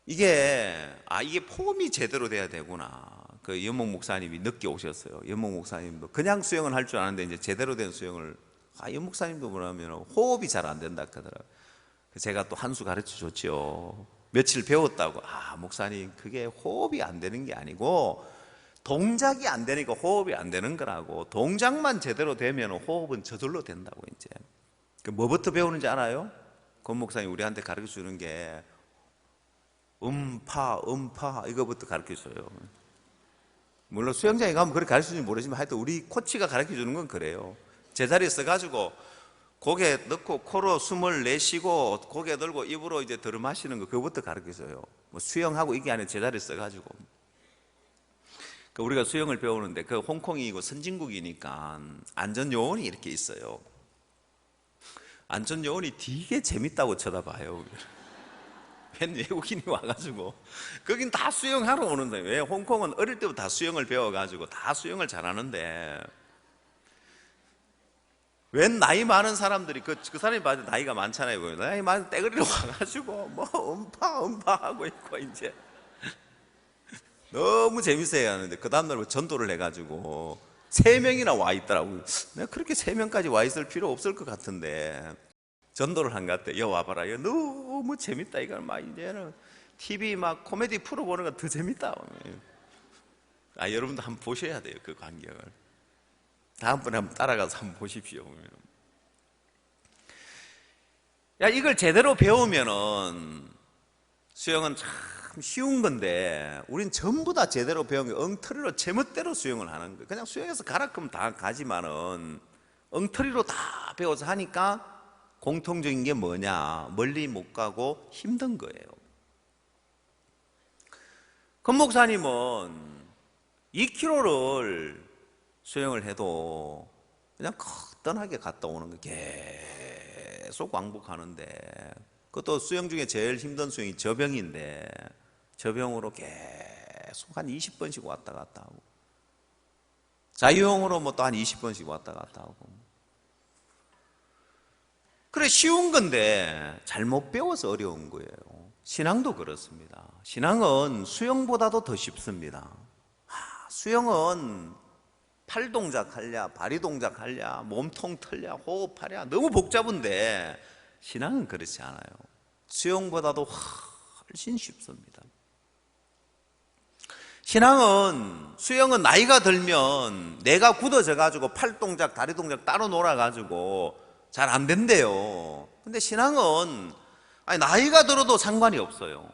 이게 폼이 제대로 돼야 되구나. 그 연목 목사님이 늦게 오셨어요. 연목 목사님도 그냥 수영을 할 줄 아는데 이제 제대로 된 수영을 연 목사님도 뭐냐면 호흡이 잘 안 된다 하더라고요. 제가 또 한 수 가르쳐 줬죠. 며칠 배웠다고. 목사님 그게 호흡이 안 되는 게 아니고 동작이 안 되니까 호흡이 안 되는 거라고. 동작만 제대로 되면 호흡은 저절로 된다고. 이제 뭐부터 배우는지 알아요? 권 목사님 우리한테 가르쳐 주는 게 음파 이거부터 가르쳐 줘요. 물론 수영장에 가면 그렇게 가르쳐 주는지 모르지만 하여튼 우리 코치가 가르쳐 주는 건 그래요. 제자리에 써가지고 고개 넣고 코로 숨을 내쉬고 고개 들고 입으로 이제 들어 마시는 거 그거부터 가르쳐 줘요. 뭐 수영하고 이게 아니라 제자리에 써가지고 우리가 수영을 배우는데 그 홍콩이고 선진국이니까 안전요원이 이렇게 있어요. 안전요원이 되게 재밌다고 쳐다봐요. 웬 외국인이 와가지고 거긴 다 수영하러 오는데 왜 홍콩은 어릴 때부터 다 수영을 배워가지고 다 수영을 잘하는데 웬 나이 많은 사람들이 그 사람이 봐도 나이가 많잖아요. 나이 많은 떼거리로 와가지고 뭐 음파 하고 있고 이제 너무 재밌어야 하는데 그 다음날 전도를 해가지고 3명이나 와 있더라고요. 내가 그렇게 3명까지 와 있을 필요 없을 것 같은데 전도를 한 것 같아. 와봐라. 이거 너무 재밌다. 이거 막 이제는 TV 막 코미디 프로 보는 거 더 재밌다. 여러분도 한번 보셔야 돼요. 그 광경을. 다음번에 한번 따라가서 한번 보십시오. 이걸 제대로 배우면은 수영은 참 쉬운 건데 우린 전부 다 제대로 배운 게 엉터리로 제멋대로 수영을 하는 거예요. 그냥 수영해서 가라 그러면 다 가지만은 엉터리로 다 배워서 하니까 공통적인 게 뭐냐? 멀리 못 가고 힘든 거예요. 권 목사님은 2km를 수영을 해도 그냥 거뜬하게 갔다 오는 거 계속 왕복하는데 그것도 수영 중에 제일 힘든 수영이 저병인데 저병으로 계속 한 20번씩 왔다 갔다 하고 자유형으로 뭐 또 한 20번씩 왔다 갔다 하고 그래 쉬운 건데 잘못 배워서 어려운 거예요. 신앙도 그렇습니다. 신앙은 수영보다도 더 쉽습니다. 수영은 팔 동작 하랴, 발이 동작 하랴, 몸통 털랴, 호흡하랴 너무 복잡한데 신앙은 그렇지 않아요. 수영보다도 훨씬 쉽습니다. 수영은 나이가 들면 내가 굳어져 가지고 팔 동작, 다리 동작 따로 놀아 가지고 잘 안 된대요. 근데 신앙은 나이가 들어도 상관이 없어요.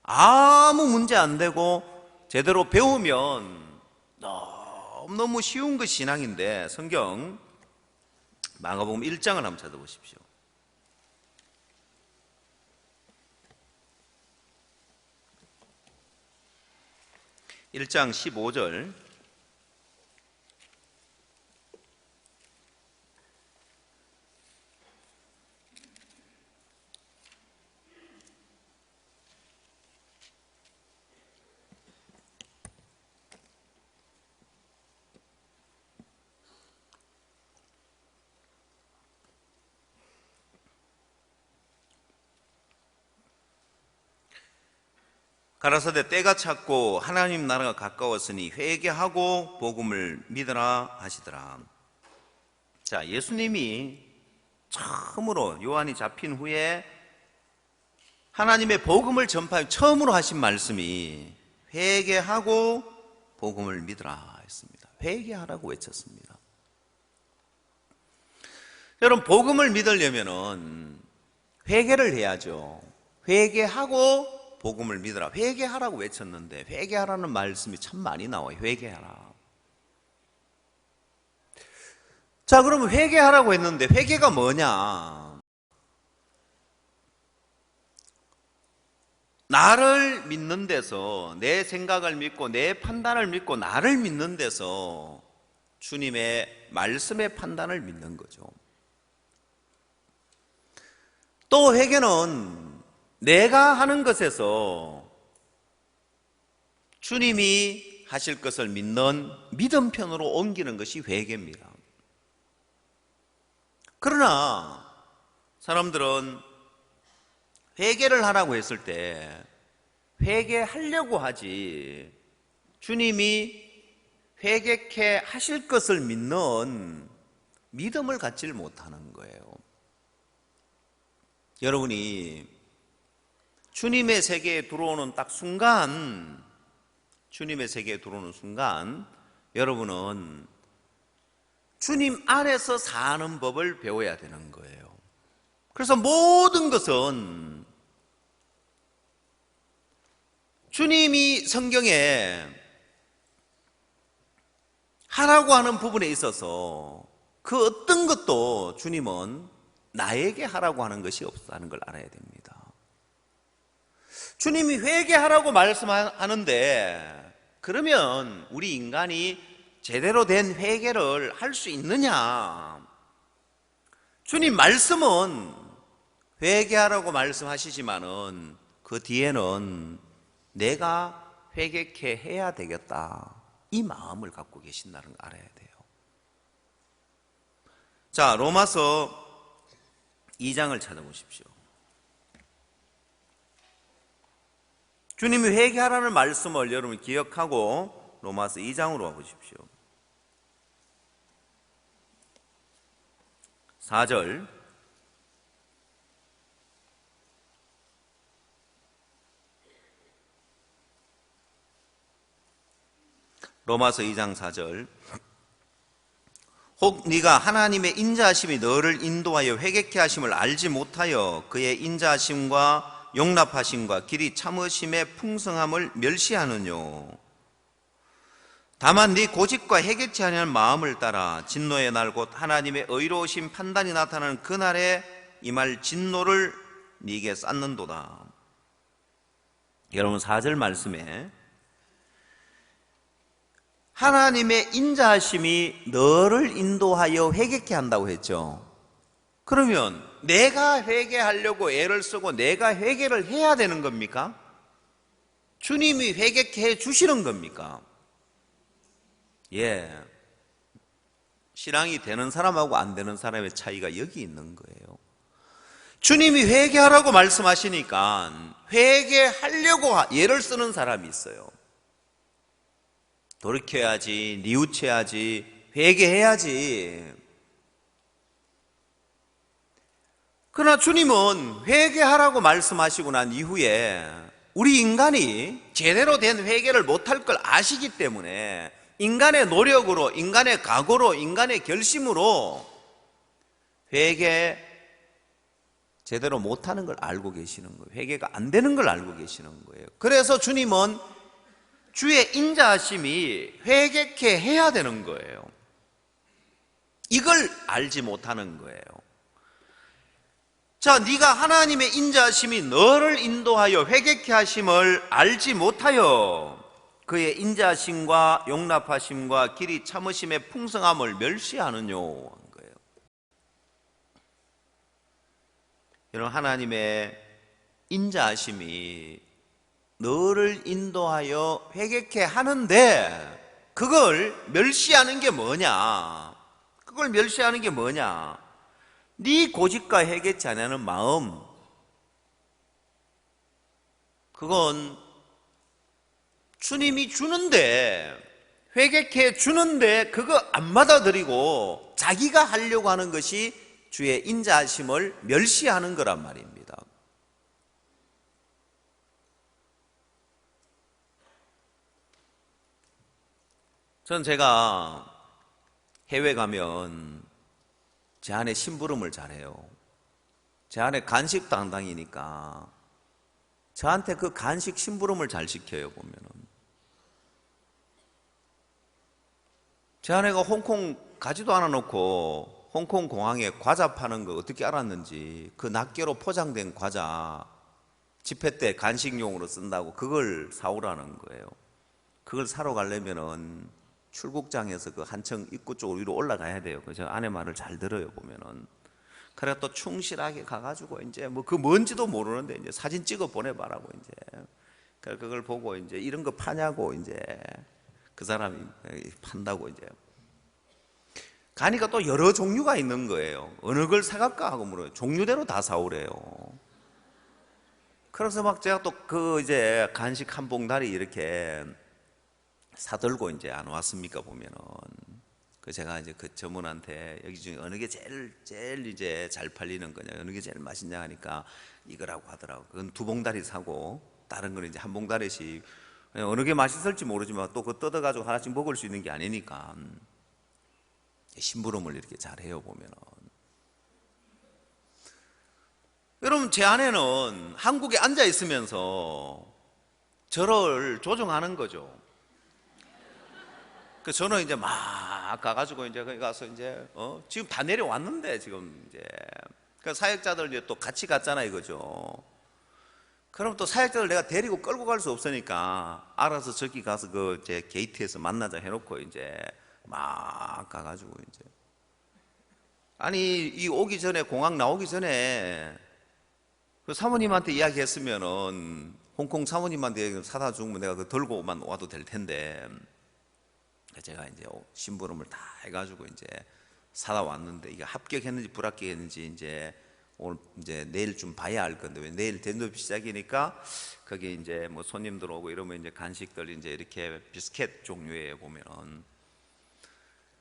아무 문제 안 되고 제대로 배우면 너무 쉬운 것이 신앙인데 성경 마가복음 1장을 한번 찾아보십시오. 1장 15절 가라사대 때가 찼고 하나님 나라가 가까웠으니 회개하고 복음을 믿으라 하시더라. 자, 예수님이 처음으로 요한이 잡힌 후에 하나님의 복음을 전파해 처음으로 하신 말씀이 회개하고 복음을 믿으라 했습니다. 회개하라고 외쳤습니다. 여러분 복음을 믿으려면은 회개를 해야죠. 회개하고 복음을 믿으라. 회개하라고 외쳤는데 회개하라는 말씀이 참 많이 나와요. 회개하라. 자, 그러면 회개하라고 했는데 회개가 뭐냐? 나를 믿는 데서 내 생각을 믿고 내 판단을 믿고 나를 믿는 데서 주님의 말씀의 판단을 믿는 거죠. 또 회개는 내가 하는 것에서 주님이 하실 것을 믿는 믿음 편으로 옮기는 것이 회개입니다. 그러나 사람들은 회개를 하라고 했을 때 회개하려고 하지 주님이 회개케 하실 것을 믿는 믿음을 갖지를 못하는 거예요. 여러분이 주님의 세계에 들어오는 딱 순간, 주님의 세계에 들어오는 순간 여러분은 주님 안에서 사는 법을 배워야 되는 거예요. 그래서 모든 것은 주님이 성경에 하라고 하는 부분에 있어서 그 어떤 것도 주님은 나에게 하라고 하는 것이 없다는 걸 알아야 됩니다. 주님이 회개하라고 말씀하는데 그러면 우리 인간이 제대로 된 회개를 할 수 있느냐? 주님 말씀은 회개하라고 말씀하시지만은 그 뒤에는 내가 회개케 해야 되겠다, 이 마음을 갖고 계신다는 걸 알아야 돼요. 자, 로마서 2장을 찾아보십시오. 주님이 회개하라는 말씀을 여러분 기억하고 로마서 2장으로 와보십시오. 4절. 로마서 2장 4절. 혹 네가 하나님의 인자하심이 너를 인도하여 회개케 하심을 알지 못하여 그의 인자하심과 용납하심과 길이 참으심의 풍성함을 멸시하느뇨. 다만 네 고집과 회개치 아니하는 마음을 따라 진노의 날 곧 하나님의 의로우신 판단이 나타나는 그날에 임할 진노를 네게 쌓는도다. 여러분 4절 말씀에 하나님의 인자하심이 너를 인도하여 회개케 한다고 했죠. 그러면 내가 회개하려고 애를 쓰고 내가 회개를 해야 되는 겁니까? 주님이 회개케 해 주시는 겁니까? 예. 신앙이 되는 사람하고 안 되는 사람의 차이가 여기 있는 거예요. 주님이 회개하라고 말씀하시니까 회개하려고 애를 쓰는 사람이 있어요. 돌이켜야지, 뉘우쳐야지, 회개해야지. 그러나 주님은 회개하라고 말씀하시고 난 이후에 우리 인간이 제대로 된 회개를 못할 걸 아시기 때문에 인간의 노력으로, 인간의 각오로, 인간의 결심으로 회개 제대로 못하는 걸 알고 계시는 거예요. 회개가 안 되는 걸 알고 계시는 거예요. 그래서 주님은 주의 인자하심이 회개케 해야 되는 거예요. 이걸 알지 못하는 거예요. 자, 네가 하나님의 인자하심이 너를 인도하여 회개케 하심을 알지 못하여 그의 인자하심과 용납하심과 길이 참으심의 풍성함을 멸시하느뇨 한 거예요. 여러분, 하나님의 인자하심이 너를 인도하여 회개케 하는데 그걸 멸시하는 게 뭐냐? 그걸 멸시하는 게 뭐냐? 네 고집과 회개치 않는 마음, 그건 주님이 주는데, 회개케 주는데 그거 안 받아들이고 자기가 하려고 하는 것이 주의 인자하심을 멸시하는 거란 말입니다. 전 제가 해외 가면 제 아내 심부름을 잘해요. 제 아내 간식 담당이니까 저한테 그 간식 심부름을 잘 시켜요. 보면은 제 아내가 홍콩 가지도 않아 놓고 홍콩 공항에 과자 파는 거 어떻게 알았는지, 그 낱개로 포장된 과자 집회 때 간식용으로 쓴다고 그걸 사오라는 거예요. 그걸 사러 가려면은 출국장에서 그 한층 입구 쪽으로 위로 올라가야 돼요. 그래서 아내 말을 잘 들어요. 보면은 그래 또 충실하게 가가지고 이제 뭐 그 뭔지도 모르는데 이제 사진 찍어 보내봐라고 이제 그걸 보고 이제 이런 거 파냐고 이제 그 사람이 판다고 이제 가니까 또 여러 종류가 있는 거예요. 어느 걸 사갈까 하고 물어요. 종류대로 다 사오래요. 그래서 막 제가 또 그 이제 간식 한 봉다리 이렇게 사들고 이제 안 왔습니까 보면은 그 제가 이제 그 점원한테 여기 중에 어느 게 제일 이제 잘 팔리는 거냐, 어느 게 제일 맛있냐 하니까 이거라고 하더라고. 그건 두 봉다리 사고 다른 거는 이제 한 봉다리씩 어느 게 맛있을지 모르지만 또 그거 뜯어가지고 하나씩 먹을 수 있는 게 아니니까 심부름을 이렇게 잘해요 보면은. 여러분 제 아내는 한국에 앉아 있으면서 저를 조종하는 거죠. 그 저는 이제 막 가가지고 이제 거기 가서 이제 지금 다 내려왔는데 지금 이제 그 사역자들 이제 또 같이 갔잖아 이거죠. 그럼 또 사역자들 내가 데리고 끌고 갈 수 없으니까 알아서 저기 가서 그 제 게이트에서 만나자 해놓고 이제 막 가가지고 이제 아니 이 오기 전에 공항 나오기 전에 그 사모님한테 이야기했으면은 홍콩 사모님한테 사다 주면 내가 그 들고만 와도 될 텐데 제가 이제 심부름을 다 해가지고 이제 사다 왔는데 이게 합격했는지 불합격했는지 이제 오늘 이제 내일 좀 봐야 알 건데 왜 내일 대접이 시작이니까 거기 이제 뭐 손님들 오고 이러면 이제 간식들 이제 이렇게 비스켓 종류에 보면은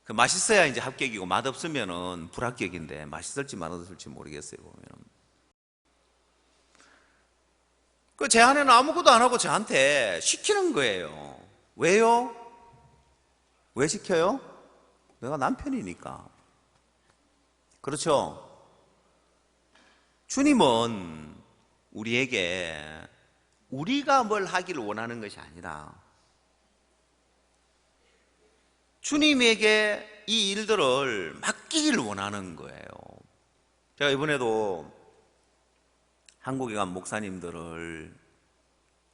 그 맛있어야 이제 합격이고 맛없으면은 불합격인데 맛있을지 맛없을지 모르겠어요 보면은. 그 제 아내는 아무것도 안 하고 저한테 시키는 거예요. 왜요? 왜 시켜요? 내가 남편이니까. 그렇죠? 주님은 우리에게 우리가 뭘 하기를 원하는 것이 아니라 주님에게 이 일들을 맡기기를 원하는 거예요. 제가 이번에도 한국에 간 목사님들을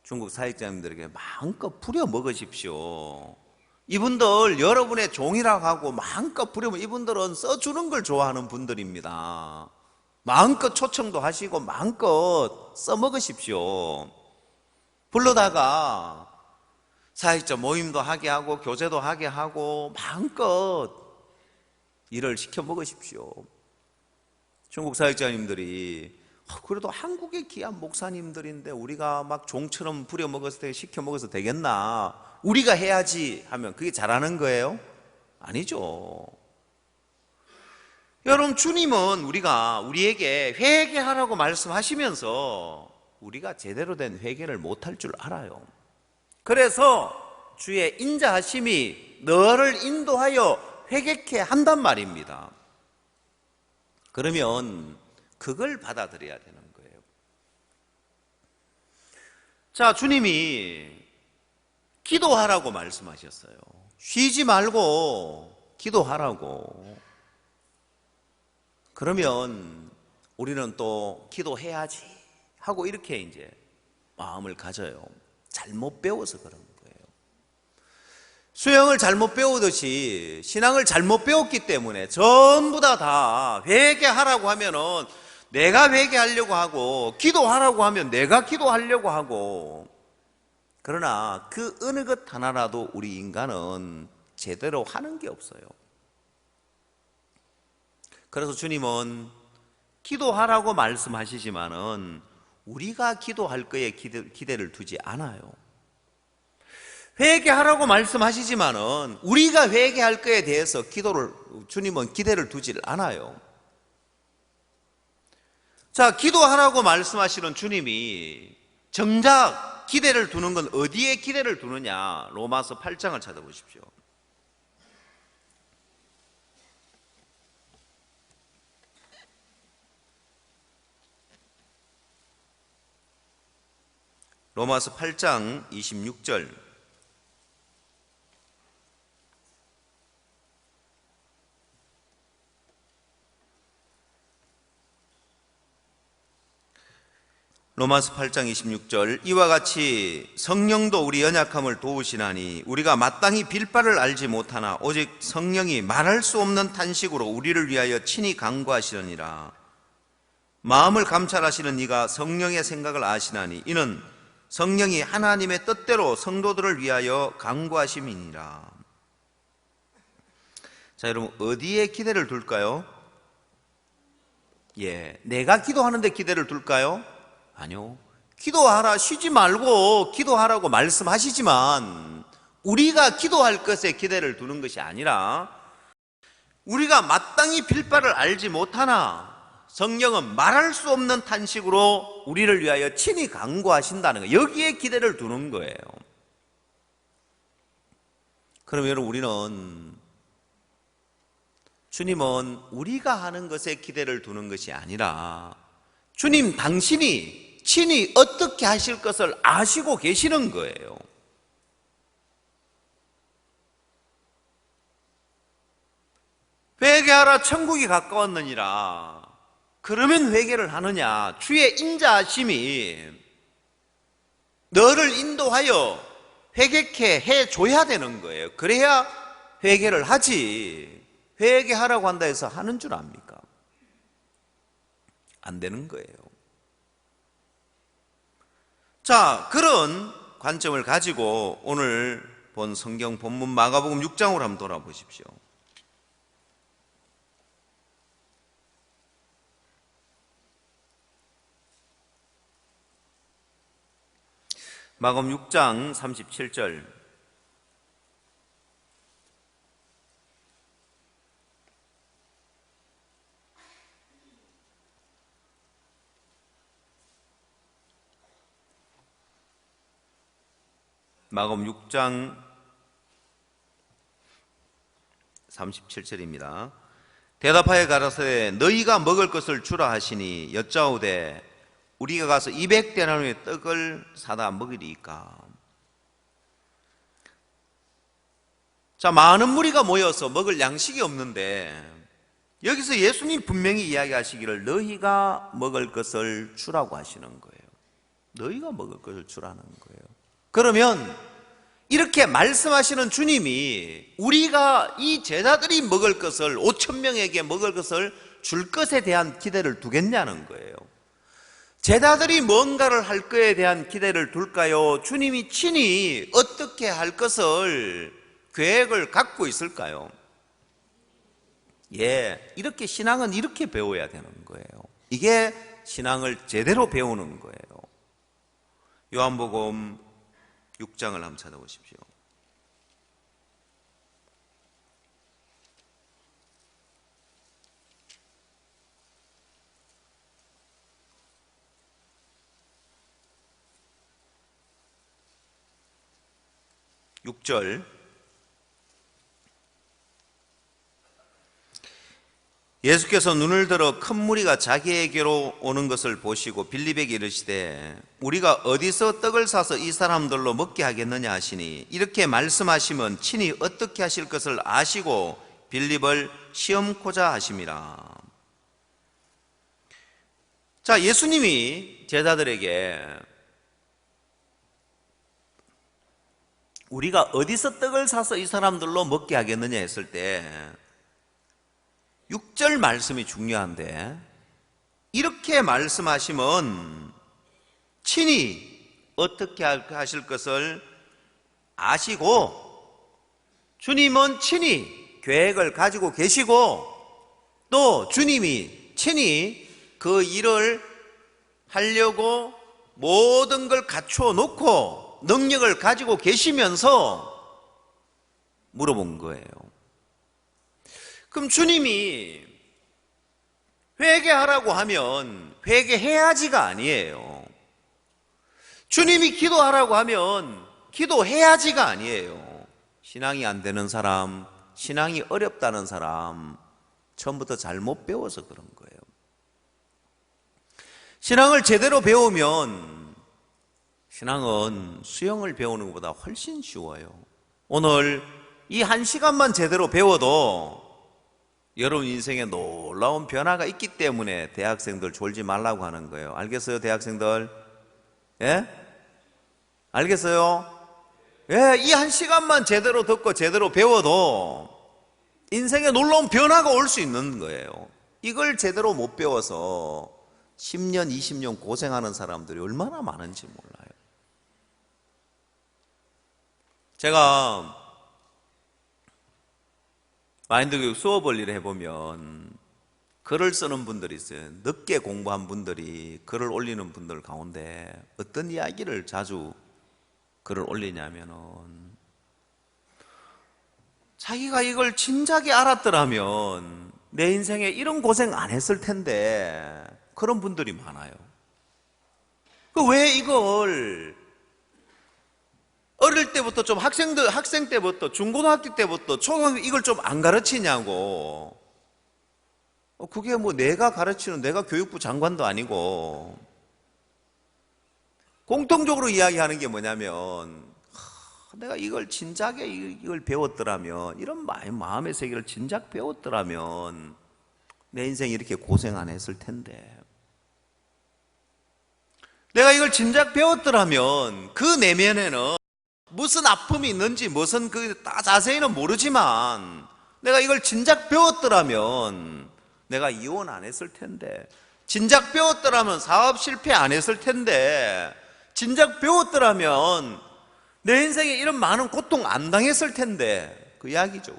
중국 사역자님들에게 마음껏 부려 먹으십시오. 이분들 여러분의 종이라고 하고 마음껏 부려면 이분들은 써주는 걸 좋아하는 분들입니다. 마음껏 초청도 하시고 마음껏 써먹으십시오. 불러다가 사역자 모임도 하게 하고 교제도 하게 하고 마음껏 일을 시켜 먹으십시오. 중국 사역자님들이 그래도 한국의 귀한 목사님들인데 우리가 막 종처럼 부려 먹었을 때 시켜 먹어서 되겠나? 우리가 해야지 하면 그게 잘하는 거예요? 아니죠. 여러분 주님은 우리에게 회개하라고 말씀하시면서 우리가 제대로 된 회개를 못할 줄 알아요. 그래서 주의 인자하심이 너를 인도하여 회개케 한단 말입니다. 그러면 그걸 받아들여야 되는 거예요. 자, 주님이 기도하라고 말씀하셨어요. 쉬지 말고 기도하라고. 그러면 우리는 또 기도해야지 하고 이렇게 이제 마음을 가져요. 잘못 배워서 그런 거예요. 수영을 잘못 배우듯이 신앙을 잘못 배웠기 때문에 전부 다 회개하라고 하면은 내가 회개하려고 하고 기도하라고 하면 내가 기도하려고 하고 그러나 그 어느 것 하나라도 우리 인간은 제대로 하는 게 없어요. 그래서 주님은 기도하라고 말씀하시지만은 우리가 기도할 거에 기대를 두지 않아요. 회개하라고 말씀하시지만은 우리가 회개할 거에 대해서 주님은 기대를 두질 않아요. 자, 기도하라고 말씀하시는 주님이 정작 기대를 두는 건 어디에 기대를 두느냐? 로마서 8장을 찾아보십시오. 로마서 8장 26절. 로마서 8장 26절. 이와 같이 성령도 우리 연약함을 도우시나니 우리가 마땅히 빌 바를 알지 못하나 오직 성령이 말할 수 없는 탄식으로 우리를 위하여 친히 간구하시느니라. 마음을 감찰하시는 이가 성령의 생각을 아시나니 이는 성령이 하나님의 뜻대로 성도들을 위하여 간구하심이니라. 자, 여러분, 어디에 기대를 둘까요? 내가 기도하는데 기대를 둘까요? 아니요. 기도하라, 쉬지 말고 기도하라고 말씀하시지만 우리가 기도할 것에 기대를 두는 것이 아니라, 우리가 마땅히 빌 바를 알지 못하나 성령은 말할 수 없는 탄식으로 우리를 위하여 친히 간구하신다는 거예요. 여기에 기대를 두는 거예요. 그럼 여러분, 주님은 우리가 하는 것에 기대를 두는 것이 아니라 주님 당신이 친히 어떻게 하실 것을 아시고 계시는 거예요. 회개하라, 천국이 가까웠느니라. 그러면 회개를 하느냐? 주의 인자하심이 너를 인도하여 회개케 해줘야 되는 거예요. 그래야 회개를 하지. 회개하라고 한다 해서 하는 줄 압니까? 안 되는 거예요. 자, 그런 관점을 가지고 오늘 본 성경 본문 마가복음 6장으로 한번 돌아보십시오. 마가복음 6장 37절. 마가복음 6장 37절입니다. 대답하여 가라사대 너희가 먹을 것을 주라 하시니 여짜오되 우리가 가서 200데나리온의 떡을 사다 먹으리이까. 자, 많은 무리가 모여서 먹을 양식이 없는데 여기서 예수님 분명히 이야기하시기를 너희가 먹을 것을 주라고 하시는 거예요. 너희가 먹을 것을 주라는 거예요. 그러면 이렇게 말씀하시는 주님이 우리가 이 제자들이 먹을 것을 5,000명에게 먹을 것을 줄 것에 대한 기대를 두겠냐는 거예요. 제자들이 뭔가를 할 것에 대한 기대를 둘까요? 주님이 친히 어떻게 할 것을 계획을 갖고 있을까요? 이렇게 신앙은 이렇게 배워야 되는 거예요. 이게 신앙을 제대로 배우는 거예요. 요한복음 6장을 한번 찾아보십시오. 육 절. 예수께서 눈을 들어 큰 무리가 자기에게로 오는 것을 보시고 빌립에게 이르시되 우리가 어디서 떡을 사서 이 사람들로 먹게 하겠느냐 하시니 이렇게 말씀하시면 친히 어떻게 하실 것을 아시고 빌립을 시험코자 하심이라. 자, 예수님이 제자들에게 우리가 어디서 떡을 사서 이 사람들로 먹게 하겠느냐 했을 때 6절 말씀이 중요한데, 이렇게 말씀하시면 친히 어떻게 하실 것을 아시고 주님은 친히 계획을 가지고 계시고 또 주님이 친히 그 일을 하려고 모든 걸 갖추어 놓고 능력을 가지고 계시면서 물어본 거예요. 그럼 주님이 회개하라고 하면 회개해야지가 아니에요. 주님이 기도하라고 하면 기도해야지가 아니에요. 신앙이 안 되는 사람, 신앙이 어렵다는 사람, 처음부터 잘못 배워서 그런 거예요. 신앙을 제대로 배우면 신앙은 수영을 배우는 것보다 훨씬 쉬워요. 오늘 이 1시간만 제대로 배워도 여러분 인생에 놀라운 변화가 있기 때문에 대학생들 졸지 말라고 하는 거예요. 알겠어요, 대학생들? 알겠어요? 이 1시간만 제대로 듣고 제대로 배워도 인생에 놀라운 변화가 올 수 있는 거예요. 이걸 제대로 못 배워서 10년, 20년 고생하는 사람들이 얼마나 많은지 몰라요. 제가 마인드 교육 수업을 일을 해보면 글을 쓰는 분들이 있어요. 늦게 공부한 분들이 글을 올리는 분들 가운데 어떤 이야기를 자주 글을 올리냐면은, 자기가 이걸 진작에 알았더라면 내 인생에 이런 고생 안 했을 텐데, 그런 분들이 많아요. 왜 이걸 어릴 때부터 좀 학생 때부터, 중고등학교 때부터, 초등학교 이걸 좀 안 가르치냐고. 그게 뭐 내가 가르치는, 내가 교육부 장관도 아니고. 공통적으로 이야기하는 게 뭐냐면, 내가 이걸 진작에 이걸 배웠더라면, 이런 마음의 세계를 진작 배웠더라면 내 인생이 이렇게 고생 안 했을 텐데, 내가 이걸 진작 배웠더라면 그 내면에는 무슨 아픔이 있는지, 무슨 자세히는 모르지만 내가 이걸 진작 배웠더라면 내가 이혼 안 했을 텐데, 진작 배웠더라면 사업 실패 안 했을 텐데, 진작 배웠더라면 내 인생에 이런 많은 고통 안 당했을 텐데, 그 이야기죠.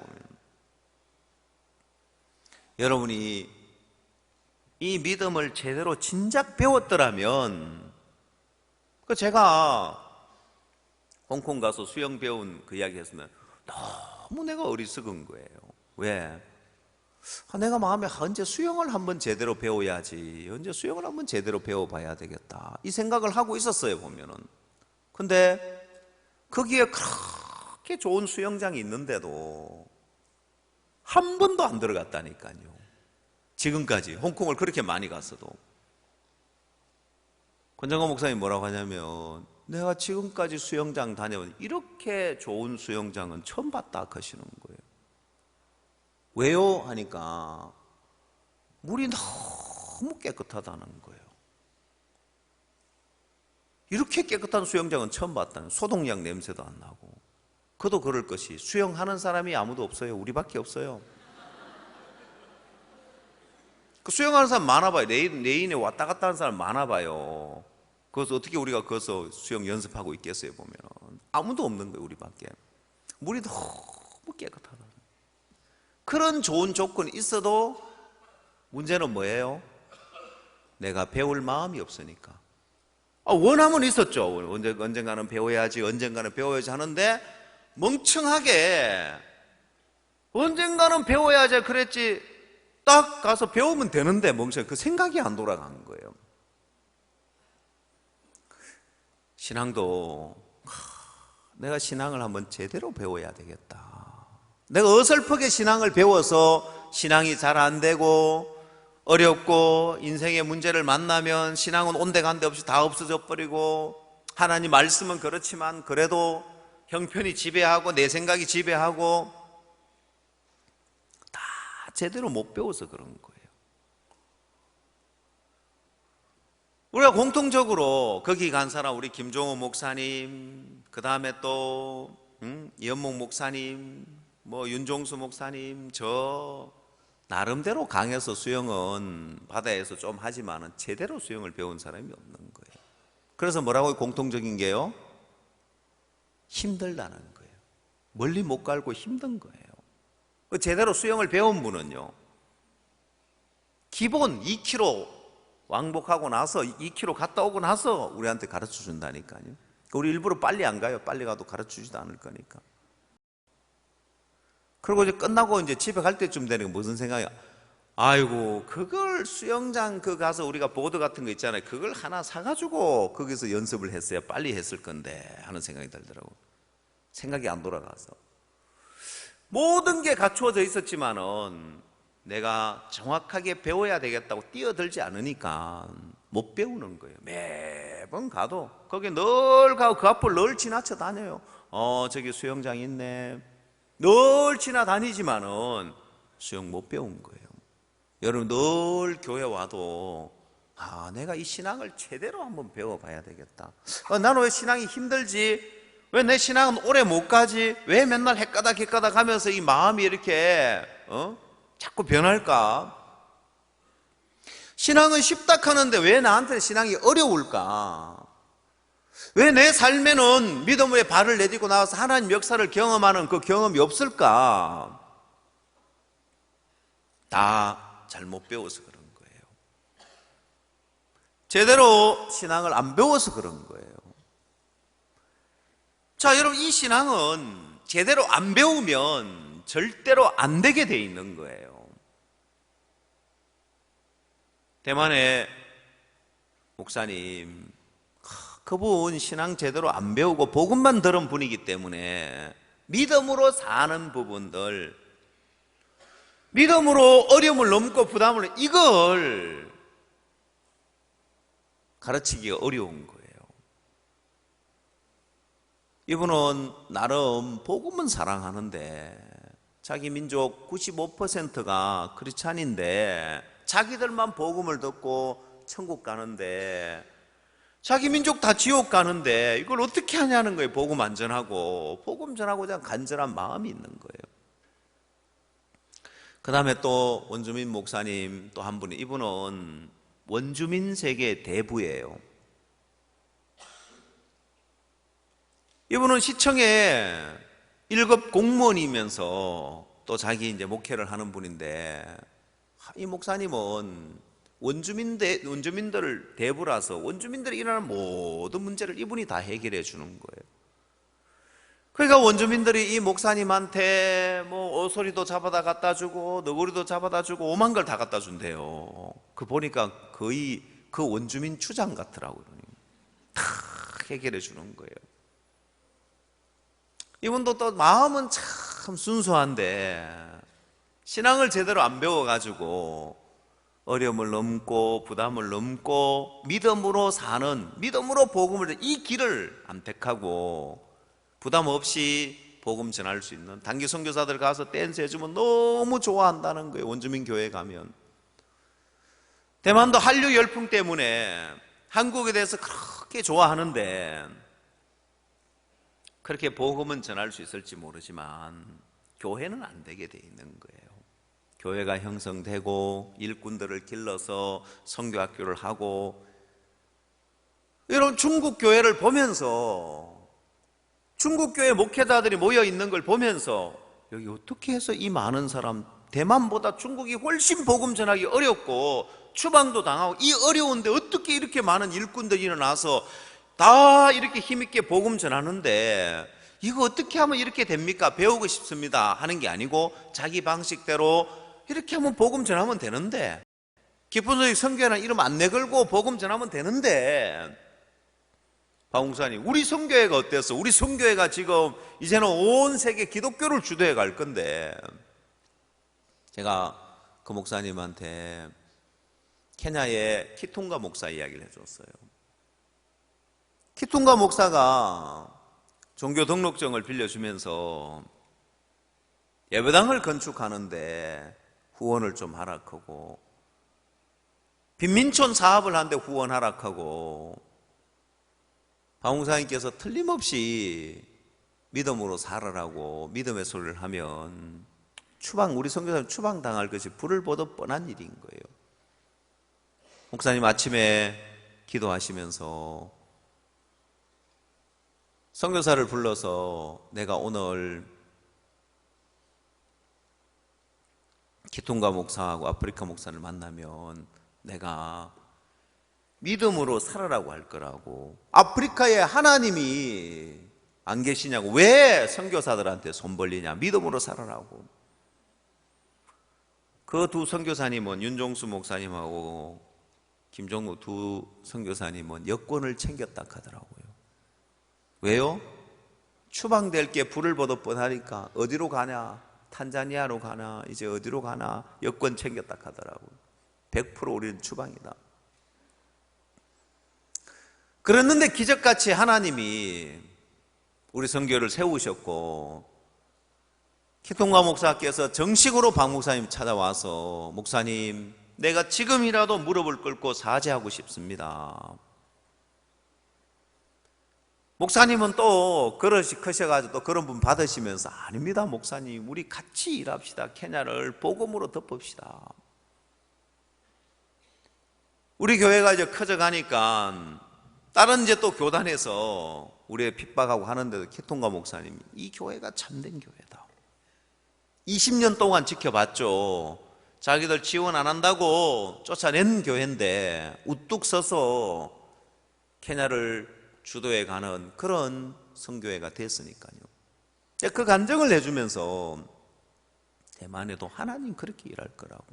여러분이 이 믿음을 제대로 진작 배웠더라면, 제가 홍콩 가서 수영 배운 그 이야기 했으면 너무 내가 어리석은 거예요. 왜? 내가 마음에 언제 수영을 한번 제대로 배워야지, 언제 수영을 한번 제대로 배워봐야 되겠다, 이 생각을 하고 있었어요, 보면은. 근데 거기에 그렇게 좋은 수영장이 있는데도 한 번도 안 들어갔다니까요. 지금까지 홍콩을 그렇게 많이 갔어도. 권정관 목사님이 뭐라고 하냐면, 내가 지금까지 수영장 다녀본 이렇게 좋은 수영장은 처음 봤다 하시는 거예요. 왜요? 하니까 물이 너무 깨끗하다는 거예요. 이렇게 깨끗한 수영장은 처음 봤다는, 소독약 냄새도 안 나고. 그도 그럴 것이, 수영하는 사람이 아무도 없어요. 우리밖에 없어요. 그 수영하는 사람 많아봐요. 내인에 왔다 갔다 하는 사람 많아봐요. 그래서 어떻게 우리가 거기서 수영 연습하고 있겠어요, 보면. 아무도 없는 거예요, 우리밖에. 물이 너무 깨끗하다. 그런 좋은 조건이 있어도 문제는 뭐예요? 내가 배울 마음이 없으니까. 원함은 있었죠. 언젠가는 배워야지, 언젠가는 배워야지 하는데, 멍청하게 언젠가는 배워야지 그랬지, 딱 가서 배우면 되는데 멍청하게 그 생각이 안 돌아가는 거예요. 신앙도 내가 신앙을 한번 제대로 배워야 되겠다. 내가 어설프게 신앙을 배워서 신앙이 잘 안 되고 어렵고 인생의 문제를 만나면 신앙은 온데간데 없이 다 없어져 버리고, 하나님 말씀은 그렇지만 그래도 형편이 지배하고 내 생각이 지배하고, 다 제대로 못 배워서 그런 거예요. 우리가 공통적으로 거기 간 사람, 우리 김종호 목사님, 그 다음에 또 이현목 목사님, 뭐 윤종수 목사님, 저 나름대로 강에서 수영은 바다에서 좀 하지만은 제대로 수영을 배운 사람이 없는 거예요. 그래서 뭐라고 공통적인 게요? 힘들다는 거예요. 멀리 못 갈고 힘든 거예요. 제대로 수영을 배운 분은요, 기본 2km 왕복하고 나서 2km 갔다 오고 나서 우리한테 가르쳐 준다니까요. 우리 일부러 빨리 안 가요. 빨리 가도 가르쳐 주지도 않을 거니까. 그리고 이제 끝나고 이제 집에 갈 때쯤 되니까 무슨 생각이야? 아이고, 그걸 수영장 가서 우리가 보드 같은 거 있잖아요. 그걸 하나 사가지고 거기서 연습을 했어야 빨리 했을 건데 하는 생각이 들더라고. 생각이 안 돌아가서. 모든 게 갖추어져 있었지만은 내가 정확하게 배워야 되겠다고 뛰어들지 않으니까 못 배우는 거예요. 매번 가도 거기 늘 가고 그 앞을 늘 지나쳐 다녀요. 저기 수영장 있네. 늘 지나다니지만은 수영 못 배운 거예요. 여러분, 늘 교회 와도 내가 이 신앙을 제대로 한번 배워봐야 되겠다. 나는 왜 신앙이 힘들지? 왜 내 신앙은 오래 못 가지? 왜 맨날 헷가닥 하면서 이 마음이 이렇게 자꾸 변할까? 신앙은 쉽다 하는데 왜 나한테는 신앙이 어려울까? 왜 내 삶에는 믿음의 발을 내딛고 나와서 하나님 역사를 경험하는 그 경험이 없을까? 다 잘못 배워서 그런 거예요. 제대로 신앙을 안 배워서 그런 거예요. 자, 여러분, 이 신앙은 제대로 안 배우면 절대로 안 되게 돼 있는 거예요. 대만의 목사님, 그분 신앙 제대로 안 배우고 복음만 들은 분이기 때문에 믿음으로 사는 부분들, 믿음으로 어려움을 넘고 부담을, 이걸 가르치기가 어려운 거예요. 이분은 나름 복음은 사랑하는데 자기 민족 95%가 크리스찬인데 자기들만 복음을 듣고 천국 가는데 자기 민족 다 지옥 가는데 이걸 어떻게 하냐는 거예요. 복음 안 전하고. 복음 전하고자 간절한 마음이 있는 거예요. 그 다음에 또 원주민 목사님 또 한 분이, 이분은 원주민 세계 대부예요. 이분은 시청에 1급 공무원이면서 또 자기 이제 목회를 하는 분인데, 이 목사님은 원주민들을 대부라서 원주민들이 일어나는 모든 문제를 이분이 다 해결해 주는 거예요. 그러니까 원주민들이 이 목사님한테 뭐 오소리도 잡아다 갖다 주고 너구리도 잡아다 주고 오만 걸 다 갖다 준대요. 그 보니까 거의 그 원주민 추장 같더라고요. 다 해결해 주는 거예요. 이분도 또 마음은 참 순수한데 신앙을 제대로 안 배워가지고 어려움을 넘고 부담을 넘고 믿음으로 사는, 믿음으로 복음을, 이 길을 안 택하고 부담 없이 복음 전할 수 있는, 단기 선교사들 가서 댄스 해주면 너무 좋아한다는 거예요. 원주민 교회 가면. 대만도 한류 열풍 때문에 한국에 대해서 그렇게 좋아하는데 그렇게 복음은 전할 수 있을지 모르지만 교회는 안 되게 돼 있는 거예요. 교회가 형성되고 일꾼들을 길러서 선교학교를 하고, 이런 중국 교회를 보면서, 중국 교회 목회자들이 모여 있는 걸 보면서 여기 어떻게 해서 이 많은 사람, 대만보다 중국이 훨씬 복음 전하기 어렵고 추방도 당하고 이 어려운데 어떻게 이렇게 많은 일꾼들이 일어나서 다 이렇게 힘있게 복음 전하는데 이거 어떻게 하면 이렇게 됩니까? 배우고 싶습니다 하는 게 아니고 자기 방식대로 이렇게 하면 복음 전하면 되는데, 기쁨소식 선교회는 이름 안 내걸고 복음 전하면 되는데, 박 목사님, 우리 선교회가 어땠어? 우리 선교회가 지금 이제는 온 세계 기독교를 주도해 갈 건데, 제가 그 목사님한테 케냐의 키통가 목사 이야기를 해줬어요. 키통가 목사가 종교 등록증을 빌려주면서 예배당을 건축하는데 후원을 좀 하락하고, 빈민촌 사업을 하는데 후원 하락하고, 박 목사님께서 틀림없이 믿음으로 살아라고 믿음의 소리를 하면 우리 선교사님 추방당할 것이 불을 보듯 뻔한 일인 거예요. 목사님 아침에 기도하시면서 선교사를 불러서 내가 오늘 키통가 목사하고 아프리카 목사를 만나면 내가 믿음으로 살아라고 할 거라고. 아프리카에 하나님이 안 계시냐고. 왜 선교사들한테 손 벌리냐. 믿음으로 살아라고. 그 두 선교사님은, 윤종수 목사님하고 김종우 두 선교사님은 여권을 챙겼다 하더라고요. 왜요? 추방될 게 불을 보듯 뻔하니까 어디로 가냐, 탄자니아로 가나, 이제 어디로 가나, 여권 챙겼다 하더라고요. 100% 우리는 추방이다. 그랬는데 기적같이 하나님이 우리 선교를 세우셨고, 키통가 목사께서 정식으로 박 목사님 찾아와서 목사님, 내가 지금이라도 무릎을 꿇고 사죄하고 싶습니다. 목사님은 또 그릇이 크셔가지고 또 그런 분 받으시면서, 아닙니다 목사님, 우리 같이 일합시다. 케냐를 복음으로 덮읍시다. 우리 교회가 이제 커져가니까 다른 이제 또 교단에서 우리의 핍박하고 하는데도 키통가 목사님이 이 교회가 참된 교회다. 20년 동안 지켜봤죠. 자기들 지원 안 한다고 쫓아낸 교회인데 우뚝 서서 케냐를 주도해 가는 그런 선교회가 됐으니까요. 그 간증을 내주면서 대만에도 하나님 그렇게 일할 거라고.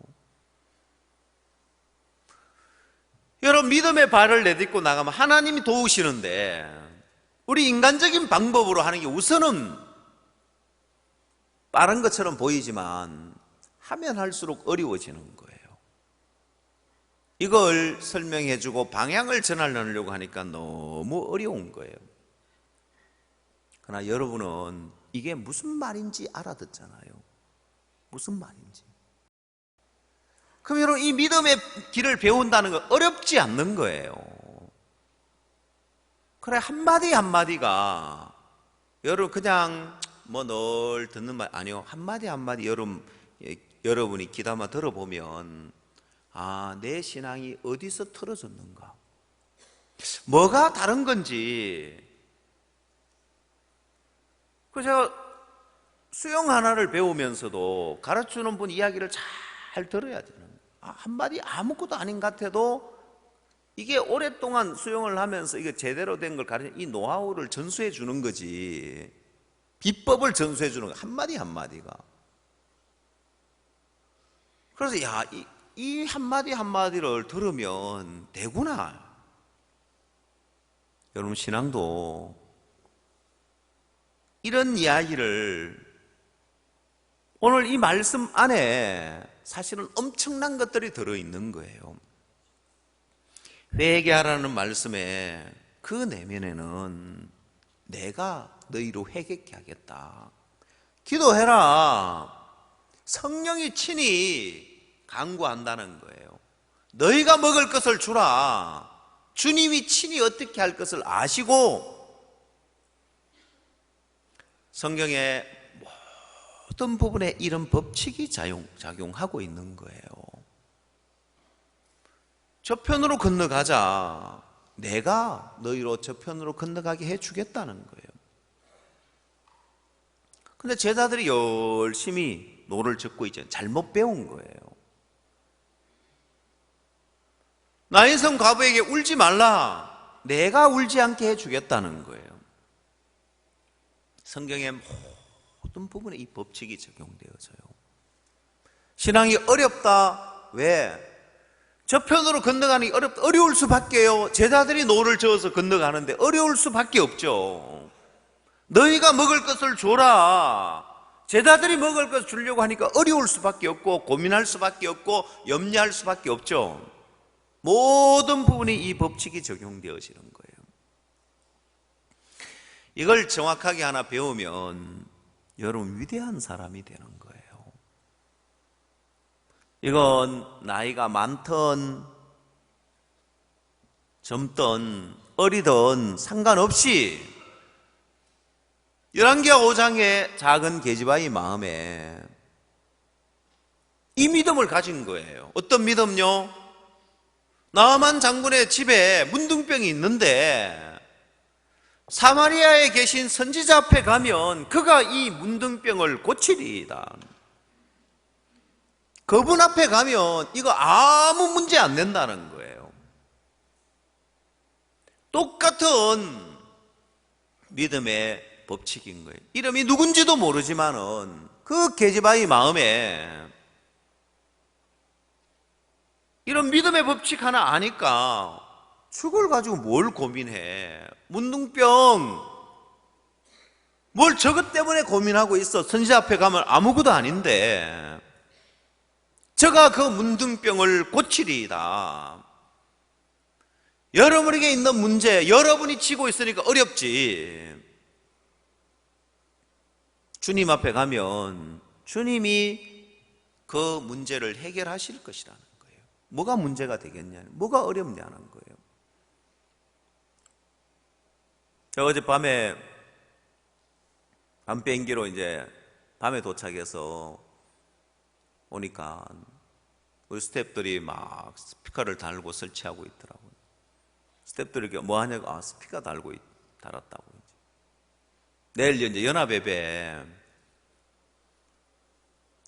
여러분, 믿음의 발을 내딛고 나가면 하나님이 도우시는데 우리 인간적인 방법으로 하는 게 우선은 빠른 것처럼 보이지만 하면 할수록 어려워지는 거예요. 이걸 설명해주고 방향을 전하려고 하니까 너무 어려운 거예요. 그러나 여러분은 이게 무슨 말인지 알아듣잖아요. 무슨 말인지. 그럼 여러분, 이 믿음의 길을 배운다는 건 어렵지 않는 거예요. 그래, 한마디 한마디가 여러분 그냥 뭐 늘 듣는 말 아니요. 한마디 한마디 여러분이 귀담아 들어보면 아, 내 신앙이 어디서 틀어졌는가? 뭐가 다른 건지. 그래서 제가 수영 하나를 배우면서도 가르치는 분 이야기를 잘 들어야 되는 거예요. 한마디 아무것도 아닌 것 같아도 이게 오랫동안 수영을 하면서 이게 제대로 된 걸 가르치는 이 노하우를 전수해 주는 거지. 비법을 전수해 주는 거 한마디 한마디가. 그래서 야, 이 한마디 한마디를 들으면 되구나. 여러분, 신앙도 이런 이야기를 오늘 이 말씀 안에 사실은 엄청난 것들이 들어있는 거예요. 회개하라는 말씀에 그 내면에는 내가 너희로 회개케 하겠다. 기도해라. 성령이 친히 간구한다는 거예요. 너희가 먹을 것을 주라. 주님이 친히 어떻게 할 것을 아시고 성경의 모든 부분에 이런 법칙이 작용하고 있는 거예요. 저편으로 건너가자. 내가 너희로 저편으로 건너가게 해주겠다는 거예요. 근데 제자들이 열심히 노를 젓고 이제 잘못 배운 거예요. 나인성 과부에게 울지 말라. 내가 울지 않게 해주겠다는 거예요. 성경의 모든 부분에 이 법칙이 적용되어져요. 신앙이 어렵다. 왜? 저편으로 건너가는 게 어려울 수밖에요. 제자들이 노를 저어서 건너가는데 어려울 수밖에 없죠. 너희가 먹을 것을 줘라. 제자들이 먹을 것을 주려고 하니까 어려울 수밖에 없고 고민할 수밖에 없고 염려할 수밖에 없죠. 모든 부분이 이 법칙이 적용되어지는 거예요. 이걸 정확하게 하나 배우면 여러분 위대한 사람이 되는 거예요. 이건 나이가 많든 젊든 어리든 상관없이 열왕기하 5장의 작은 계집아이 마음에 이 믿음을 가진 거예요. 어떤 믿음요? 나아만 장군의 집에 문둥병이 있는데 사마리아에 계신 선지자 앞에 가면 그가 이 문둥병을 고치리이다. 그분 앞에 가면 이거 아무 문제 안 된다는 거예요. 똑같은 믿음의 법칙인 거예요. 이름이 누군지도 모르지만은 그 계집아이 마음에 이런 믿음의 법칙 하나 아니까 죽을 가지고 뭘 고민해. 문둥병 뭘 저것 때문에 고민하고 있어. 선지자 앞에 가면 아무것도 아닌데 저가 그 문둥병을 고치리이다. 여러분에게 있는 문제 여러분이 지고 있으니까 어렵지. 주님 앞에 가면 주님이 그 문제를 해결하실 것이라는 거예요. 뭐가 문제가 되겠냐, 뭐가 어렵냐는 거예요. 제가 어젯밤에 밤 비행기로 이제 밤에 도착해서 오니까 우리 스태프들이 막 스피커를 달고 설치하고 있더라고요. 스태프들이 뭐 하냐고, 스피커 달았다고. 내일 이제 연합예배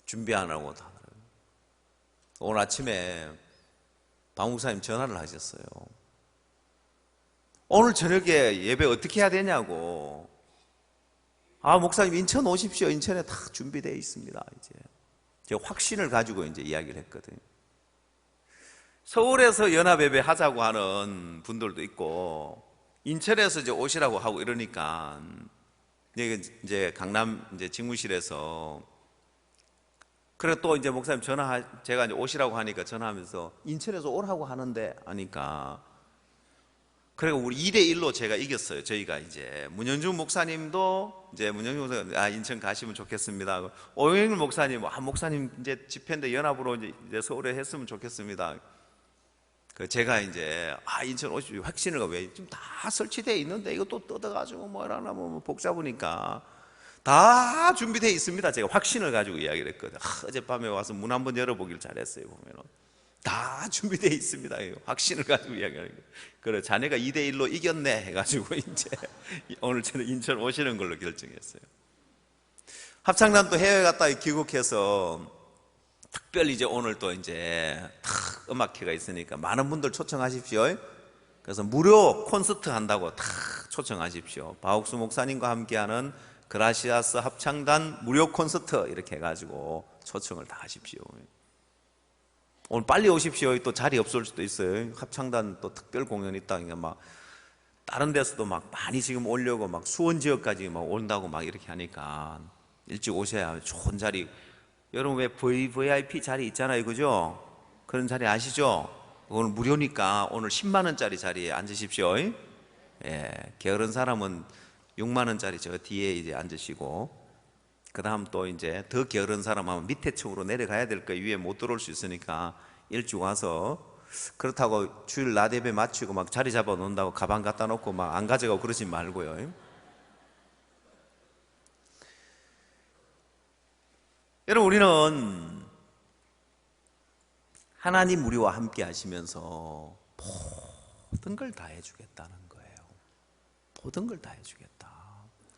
준비하라고 하더라고요. 오늘 아침에 박 목사님 전화를 하셨어요. 오늘 저녁에 예배 어떻게 해야 되냐고. 목사님 인천 오십시오. 인천에 다 준비되어 있습니다. 이제 제가 확신을 가지고 이제 이야기를 했거든요. 서울에서 연합예배 하자고 하는 분들도 있고, 인천에서 이제 오시라고 하고 이러니까, 이제 강남 이제 직무실에서, 그래 또 이제 목사님 제가 이제 오시라고 하니까 전화하면서 인천에서 오라고 하는데 하니까, 그리고 우리 2대1로 제가 이겼어요. 저희가 이제 문현중 목사님도 이제 문현중 목사님 인천 가시면 좋겠습니다. 오영일 목사님 목사님 이제 집회인데 연합으로 이제 서울에 했으면 좋겠습니다. 제가 이제 인천 오십시오. 확신을 왜 지금 다 설치되어 있는데 이거 또 뜯어가지고 뭐라나 뭐 복잡하니까 다 준비되어 있습니다. 제가 확신을 가지고 이야기를 했거든요. 어젯밤에 와서 문 한번 열어보길 잘했어요. 보면은 다 준비되어 있습니다. 확신을 가지고 이야기하는 거예요. 그래 자네가 2대1로 이겼네 해가지고 이제 오늘 저는 인천 오시는 걸로 결정했어요. 합창단 또 해외 갔다 귀국해서 특별히 이제 오늘 또 이제 음악회가 있으니까 많은 분들 초청하십시오. 그래서 무료 콘서트 한다고 다 초청하십시오. 바옥수 목사님과 함께하는 그라시아스 합창단 무료 콘서트 이렇게 해가지고 초청을 다 하십시오. 오늘 빨리 오십시오. 또 자리 없을 수도 있어요. 합창단 또 특별 공연 있다니까 막 다른 데서도 막 많이 지금 오려고 막 수원 지역까지 막 온다고 막 이렇게 하니까 일찍 오셔야 좋은 자리. 여러분 왜 VIP 자리 있잖아요, 그죠? 그런 자리 아시죠? 오늘 무료니까 오늘 10만 원짜리 자리에 앉으십시오. 예, 게으른 사람은 6만 원짜리 저 뒤에 이제 앉으시고. 그 다음 또 이제 더 게으른 사람 하면 밑에 층으로 내려가야 될 거예요. 위에 못 들어올 수 있으니까 일찍 와서. 그렇다고 주일 낮 예배 마치고 막 자리 잡아 놓는다고 가방 갖다 놓고 막 안 가져가고 그러지 말고요. 여러분 우리는 하나님 우리와 함께 하시면서 모든 걸 다 해주겠다는 거예요. 모든 걸 다 해주겠다.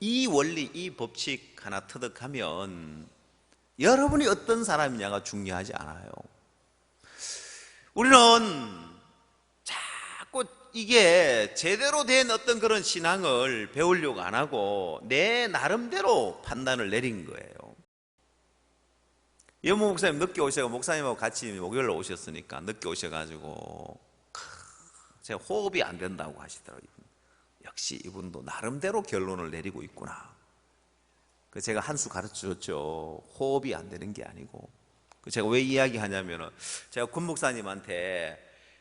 이 원리, 이 법칙 하나 터득하면 여러분이 어떤 사람이냐가 중요하지 않아요. 우리는 자꾸 이게 제대로 된 어떤 그런 신앙을 배우려고 안 하고 내 나름대로 판단을 내린 거예요. 여모 목사님 늦게 오셔서 목사님하고 같이 목요일로 오셨으니까 늦게 오셔가지고 제가 호흡이 안 된다고 하시더라고요. 역시 이분도 나름대로 결론을 내리고 있구나. 제가 한 수 가르쳐줬죠. 호흡이 안 되는 게 아니고. 제가 왜 이야기하냐면은 제가 군 목사님한테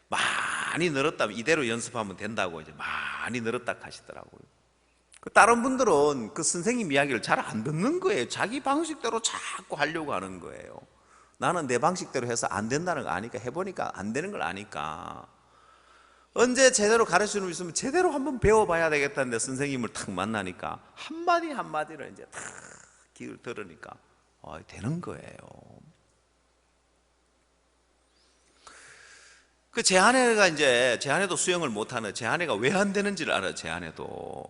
많이 늘었다면 이대로 연습하면 된다고 이제 많이 늘었다 하시더라고요. 다른 분들은 그 선생님 이야기를 잘 안 듣는 거예요. 자기 방식대로 자꾸 하려고 하는 거예요. 나는 내 방식대로 해서 안 된다는 거 아니까, 해보니까 안 되는 걸 아니까 언제 제대로 가르치는 분 있으면 제대로 한번 배워봐야 되겠다는데 선생님을 탁 만나니까 한마디 한마디를 이제 탁 귀를 들으니까 되는 거예요. 제 아내도 수영을 못하는, 제 아내가 왜 안 되는지를 알아요. 제 아내도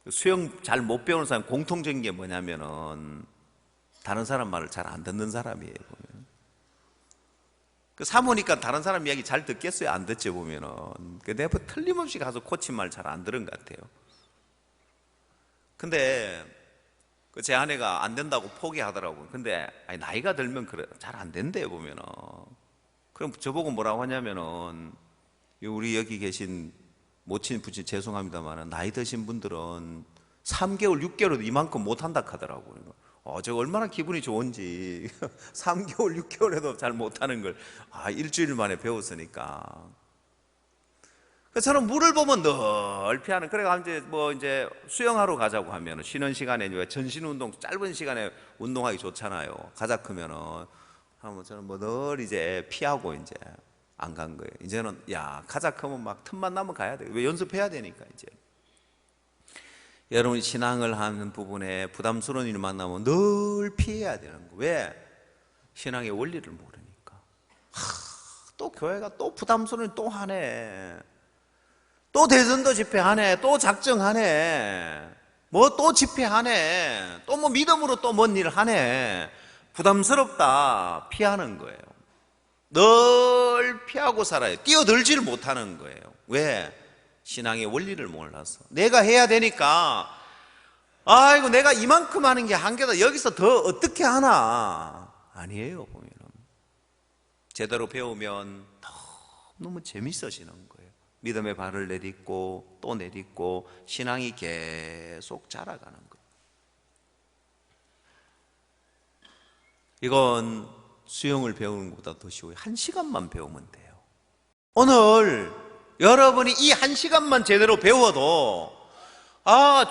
수영 잘 못 배우는 사람 공통적인 게 뭐냐면은 다른 사람 말을 잘 안 듣는 사람이에요. 보면 사모니까 다른 사람 이야기 잘 듣겠어요? 안 듣죠 보면은. 내가 틀림없이 가서 코치 말 잘 안 들은 것 같아요. 근데 제 아내가 안 된다고 포기하더라고요. 근데 나이가 들면 그래 잘 안 된대요 보면은. 그럼 저보고 뭐라고 하냐면은 우리 여기 계신 모친 부친 죄송합니다만 나이 드신 분들은 3개월 6개월도 이만큼 못한다 하더라고요. 저 얼마나 기분이 좋은지 3개월 6개월에도 잘 못하는 걸 일주일 만에 배웠으니까. 저는 물을 보면 늘 피하는. 그래가 이제 수영하러 가자고 하면 쉬는 시간에 전신 운동 짧은 시간에 운동하기 좋잖아요. 가자 크면은 저는 늘 이제 피하고 이제 안 간 거예요. 이제는 가자 크면 막 틈만 나면 가야 돼. 왜 연습해야 되니까 이제. 여러분이 신앙을 하는 부분에 부담스러운 일 만나면 늘 피해야 되는 거예요. 왜? 신앙의 원리를 모르니까. 또 교회가 또 부담스러운 또 하네. 또 대전도 집회하네. 또 작정하네. 뭐 또 집회하네. 또 뭐 믿음으로 또 뭔 일 하네. 부담스럽다. 피하는 거예요. 늘 피하고 살아요. 뛰어들지를 못하는 거예요. 왜? 신앙의 원리를 몰라서. 내가 해야 되니까, 아이고 내가 이만큼 하는 게 한계다. 여기서 더 어떻게 하나. 아니에요. 보면은 제대로 배우면 너무 재밌어지는 거예요. 믿음의 발을 내딛고 또 내딛고 신앙이 계속 자라가는 거예요. 이건 수영을 배우는 것보다 더 쉬워요. 1시간만 배우면 돼요. 오늘 여러분이 이 1시간만 제대로 배워도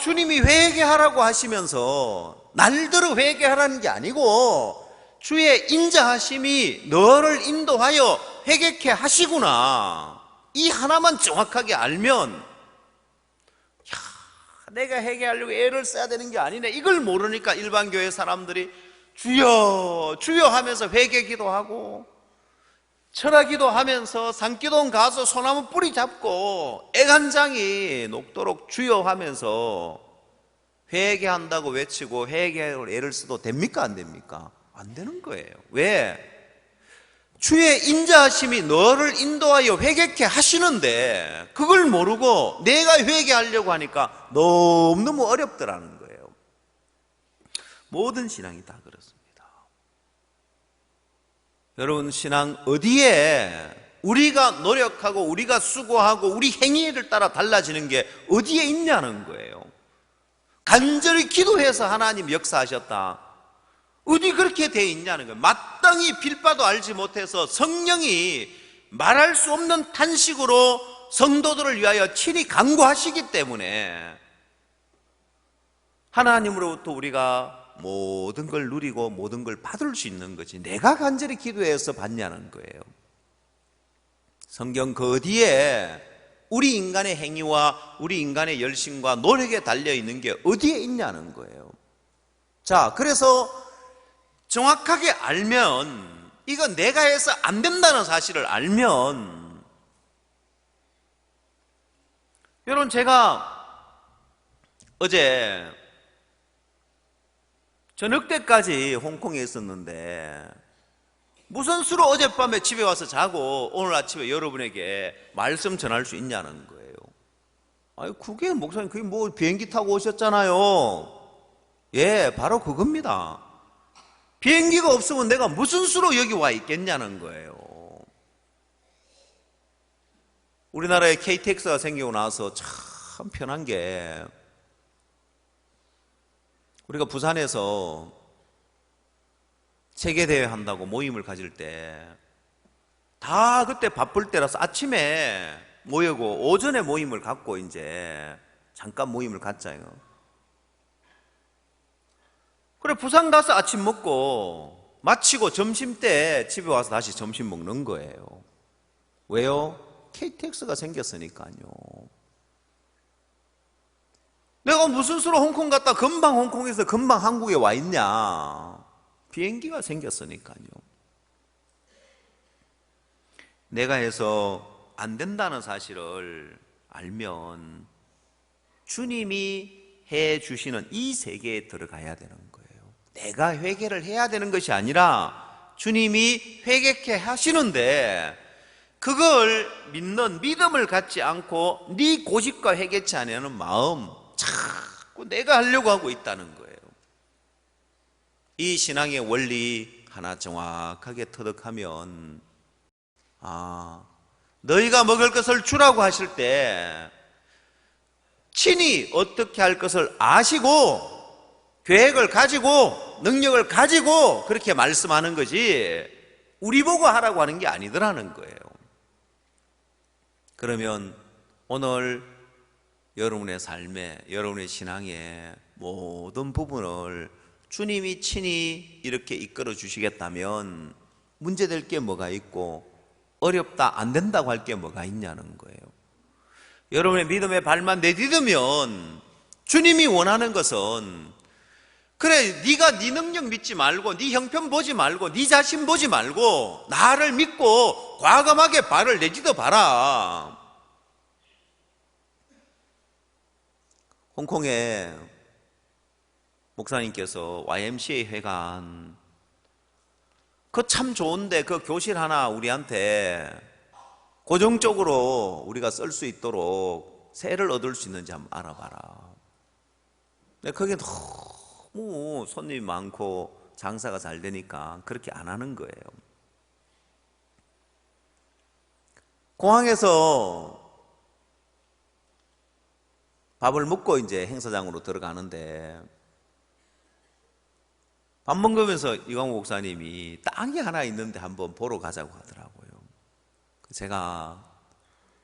주님이 회개하라고 하시면서 날들어 회개하라는 게 아니고 주의 인자하심이 너를 인도하여 회개케 하시구나. 이 하나만 정확하게 알면 내가 회개하려고 애를 써야 되는 게 아니네. 이걸 모르니까 일반 교회 사람들이 주여 주여 하면서 회개 기도하고 철학 기도하면서 산기도원 가서 소나무 뿌리 잡고 애간장이 녹도록 주여 하면서 회개한다고 외치고 회개할 애를 써도 됩니까? 안 됩니까? 안 되는 거예요. 왜? 주의 인자하심이 너를 인도하여 회개케 하시는데 그걸 모르고 내가 회개하려고 하니까 너무너무 어렵더라는 거예요. 모든 신앙이 다 그렇습니다. 여러분, 신앙 어디에 우리가 노력하고 우리가 수고하고 우리 행위를 따라 달라지는 게 어디에 있냐는 거예요. 간절히 기도해서 하나님 역사하셨다. 어디 그렇게 돼 있냐는 거예요. 마땅히 빌바도 알지 못해서 성령이 말할 수 없는 탄식으로 성도들을 위하여 친히 간구하시기 때문에 하나님으로부터 우리가 모든 걸 누리고 모든 걸 받을 수 있는 거지 내가 간절히 기도해서 받냐는 거예요. 성경 그 어디에 우리 인간의 행위와 우리 인간의 열심과 노력에 달려있는 게 어디에 있냐는 거예요. 자, 그래서 정확하게 알면, 이건 내가 해서 안 된다는 사실을 알면, 여러분, 제가 어제 저녁 때까지 홍콩에 있었는데 무슨 수로 어젯밤에 집에 와서 자고 오늘 아침에 여러분에게 말씀 전할 수 있냐는 거예요. 아니, 그게 목사님, 그게 뭐 비행기 타고 오셨잖아요. 예, 바로 그겁니다. 비행기가 없으면 내가 무슨 수로 여기 와 있겠냐는 거예요. 우리나라에 KTX가 생기고 나서 참 편한 게, 우리가 부산에서 세계대회 한다고 모임을 가질 때 다 그때 바쁠 때라서 아침에 모이고 오전에 모임을 갖고 이제 잠깐 모임을 갖자요. 그래, 부산 가서 아침 먹고 마치고 점심 때 집에 와서 다시 점심 먹는 거예요. 왜요? KTX가 생겼으니까요. 내가 무슨 수로 홍콩 갔다 금방 홍콩에서 금방 한국에 와 있냐? 비행기가 생겼으니까요. 내가 해서 안 된다는 사실을 알면 주님이 해 주시는 이 세계에 들어가야 되는 거예요. 내가 회개를 해야 되는 것이 아니라 주님이 회개케 하시는데 그걸 믿는 믿음을 갖지 않고 네 고집과 회개치 않으려는 마음, 자꾸 내가 하려고 하고 있다는 거예요. 이 신앙의 원리 하나 정확하게 터득하면, 너희가 먹을 것을 주라고 하실 때 친히 어떻게 할 것을 아시고 계획을 가지고 능력을 가지고 그렇게 말씀하는 거지 우리 보고 하라고 하는 게 아니더라는 거예요. 그러면 오늘 여러분의 삶에, 여러분의 신앙의 모든 부분을 주님이 친히 이렇게 이끌어 주시겠다면 문제될 게 뭐가 있고 어렵다, 안 된다고 할 게 뭐가 있냐는 거예요. 여러분의 믿음의 발만 내딛으면 주님이 원하는 것은 그래, 네가 네 능력 믿지 말고 네 형편 보지 말고 네 자신 보지 말고 나를 믿고 과감하게 발을 내딛어 봐라. 홍콩에 목사님께서 YMCA 회관, 그 참 좋은데 그 교실 하나 우리한테 고정적으로 우리가 쓸 수 있도록 세를 얻을 수 있는지 한번 알아봐라. 근데 그게 너무 손님이 많고 장사가 잘 되니까 그렇게 안 하는 거예요. 공항에서 밥을 먹고 이제 행사장으로 들어가는데 밥 먹으면서 이광호 목사님이 땅이 하나 있는데 한번 보러 가자고 하더라고요. 제가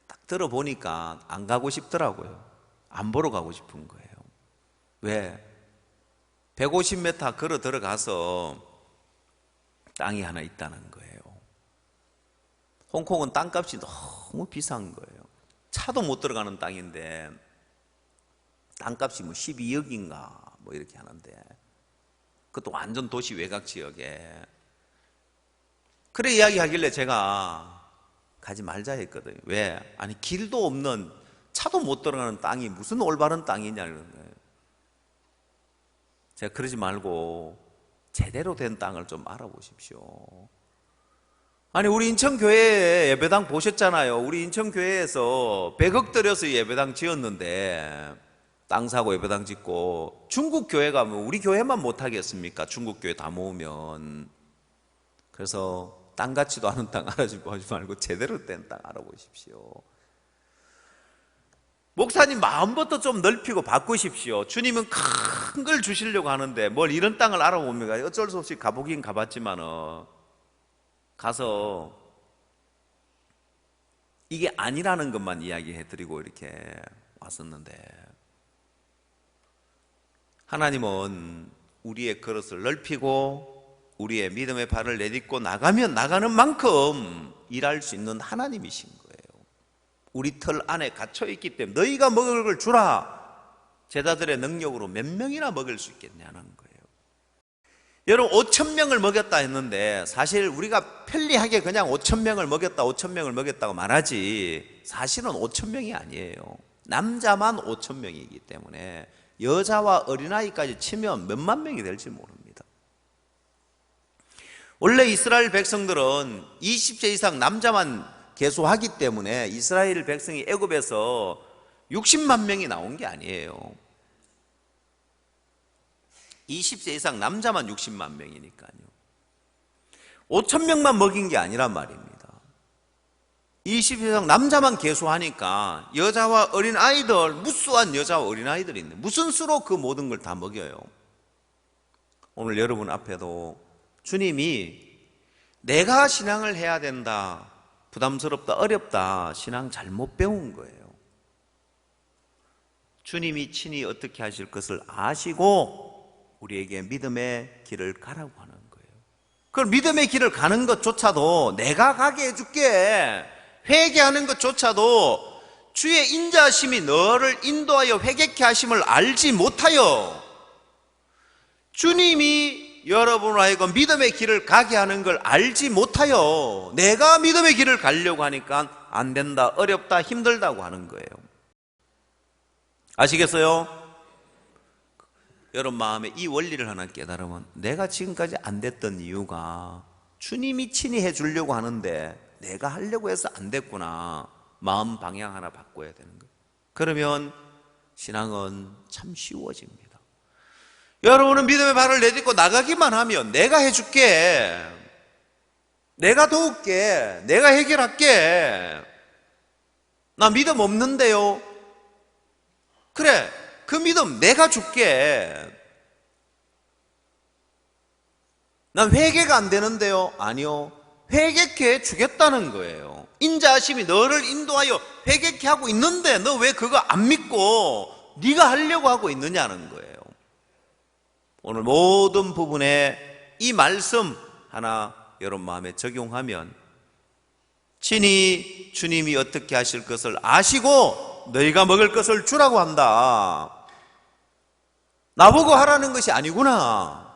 딱 들어보니까 안 가고 싶더라고요. 안 보러 가고 싶은 거예요. 왜? 150m 걸어 들어가서 땅이 하나 있다는 거예요. 홍콩은 땅값이 너무 비싼 거예요. 차도 못 들어가는 땅인데 땅값이 뭐 12억인가 뭐 이렇게 하는데, 그것도 완전 도시 외곽 지역에. 그래 이야기하길래 제가 가지 말자 했거든요. 왜? 아니 길도 없는, 차도 못 들어가는 땅이 무슨 올바른 땅이냐는 거예요. 제가 그러지 말고 제대로 된 땅을 좀 알아보십시오. 아니 우리 인천교회 예배당 보셨잖아요. 우리 인천교회에서 100억 들여서 예배당 지었는데, 땅 사고 예배당 짓고, 중국 교회 가면 우리 교회만 못하겠습니까? 중국 교회 다 모으면. 그래서 땅 같지도 않은 땅 알아주고 하지 말고 제대로 된 땅 알아보십시오. 목사님 마음부터 좀 넓히고 바꾸십시오. 주님은 큰 걸 주시려고 하는데 뭘 이런 땅을 알아봅니까? 어쩔 수 없이 가보긴 가봤지만 가서 이게 아니라는 것만 이야기해드리고 이렇게 왔었는데, 하나님은 우리의 그릇을 넓히고 우리의 믿음의 발을 내딛고 나가면 나가는 만큼 일할 수 있는 하나님이신 거예요. 우리 틀 안에 갇혀있기 때문에 너희가 먹을 걸 주라. 제자들의 능력으로 몇 명이나 먹을 수 있겠냐는 거예요. 여러분 5,000명을 먹였다 했는데 사실 우리가 편리하게 그냥 5,000명을 먹였다 5,000명을 먹였다고 말하지, 사실은 5,000명이 아니에요. 남자만 5,000명이기 때문에 여자와 어린아이까지 치면 몇만 명이 될지 모릅니다. 원래 이스라엘 백성들은 20세 이상 남자만 계수하기 때문에 이스라엘 백성이 애굽에서 60만 명이 나온 게 아니에요. 20세 이상 남자만 60만 명이니까요. 5,000명만 먹인 게 아니란 말입니다. 20세 이상 남자만 계수하니까 여자와 어린아이들, 무수한 여자와 어린아이들이 있는데 무슨 수로 그 모든 걸 다 먹여요. 오늘 여러분 앞에도 주님이 내가 신앙을 해야 된다, 부담스럽다, 어렵다, 신앙 잘못 배운 거예요. 주님이 친히 어떻게 하실 것을 아시고 우리에게 믿음의 길을 가라고 하는 거예요. 그 믿음의 길을 가는 것조차도 내가 가게 해줄게, 회개하는 것조차도 주의 인자하심이 너를 인도하여 회개케 하심을 알지 못하여 주님이 여러분을 하여금 믿음의 길을 가게 하는 걸 알지 못하여 내가 믿음의 길을 가려고 하니까 안 된다, 어렵다, 힘들다고 하는 거예요. 아시겠어요? 여러분 마음에 이 원리를 하나 깨달으면 내가 지금까지 안 됐던 이유가 주님이 친히 해주려고 하는데 내가 하려고 해서 안 됐구나. 마음 방향 하나 바꿔야 되는 거예요. 그러면 신앙은 참 쉬워집니다. 여러분은 믿음의 발을 내딛고 나가기만 하면 내가 해줄게, 내가 도울게, 내가 해결할게, 나 믿음 없는데요. 그래, 그 믿음 내가 줄게. 난 회개가 안 되는데요. 아니요, 회개케 주겠다는 거예요. 인자하심이 너를 인도하여 회개케 하고 있는데 너 왜 그거 안 믿고 네가 하려고 하고 있느냐는 거예요. 오늘 모든 부분에 이 말씀 하나 여러분 마음에 적용하면 친히 주님이 어떻게 하실 것을 아시고 너희가 먹을 것을 주라고 한다. 나보고 하라는 것이 아니구나.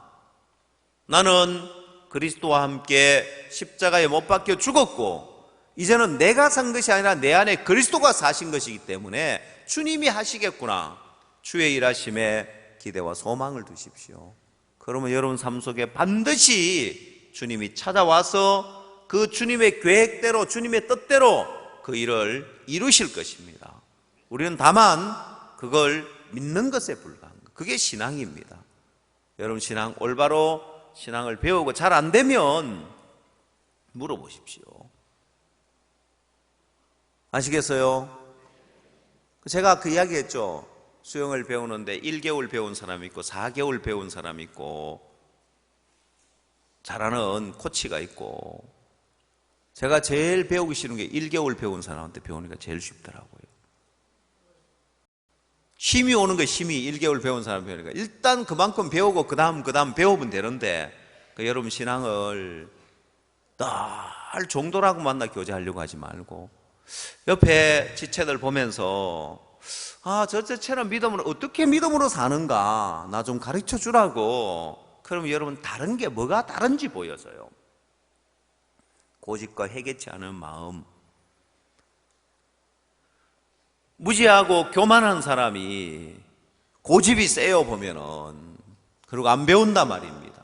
나는 그리스도와 함께 십자가에 못 박혀 죽었고 이제는 내가 산 것이 아니라 내 안에 그리스도가 사신 것이기 때문에 주님이 하시겠구나. 주의 일하심에 기대와 소망을 두십시오. 그러면 여러분 삶 속에 반드시 주님이 찾아와서 그 주님의 계획대로 주님의 뜻대로 그 일을 이루실 것입니다. 우리는 다만 그걸 믿는 것에 불과한 것. 그게 신앙입니다. 여러분 신앙 올바로 신앙을 배우고 잘 안 되면 물어보십시오. 아시겠어요? 제가 그 이야기 했죠. 수영을 배우는데 1개월 배운 사람이 있고 4개월 배운 사람이 있고 잘하는 코치가 있고 제가 제일 배우기 싫은 게 1개월 배운 사람한테 배우니까 제일 쉽더라고요. 힘이 오는 거 힘이 1개월 배운 사람 배우니까 일단 그만큼 배우고 그 다음 배우면 되는데 여러분 신앙을 늘 정도라고 만나 교제하려고 하지 말고 옆에 지체들 보면서 저 지체는 믿음으로 어떻게 믿음으로 사는가 나 좀 가르쳐 주라고. 그럼 여러분 다른 게 뭐가 다른지 보여서요. 고집과 해개치 않은 마음. 무지하고 교만한 사람이 고집이 세요 보면은 그리고 안 배운단 말입니다.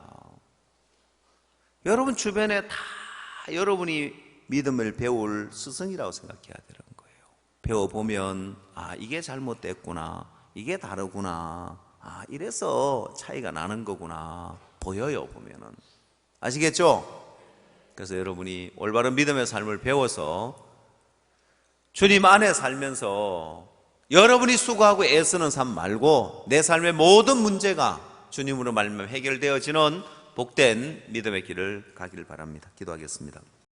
여러분 주변에 다 여러분이 믿음을 배울 스승이라고 생각해야 되는 거예요. 배워보면 이게 잘못됐구나, 이게 다르구나, 이래서 차이가 나는 거구나 보여요 보면은. 아시겠죠? 그래서 여러분이 올바른 믿음의 삶을 배워서 주님 안에 살면서 여러분이 수고하고 애쓰는 삶 말고 내 삶의 모든 문제가 주님으로 말미암아 해결되어지는 복된 믿음의 길을 가기를 바랍니다. 기도하겠습니다.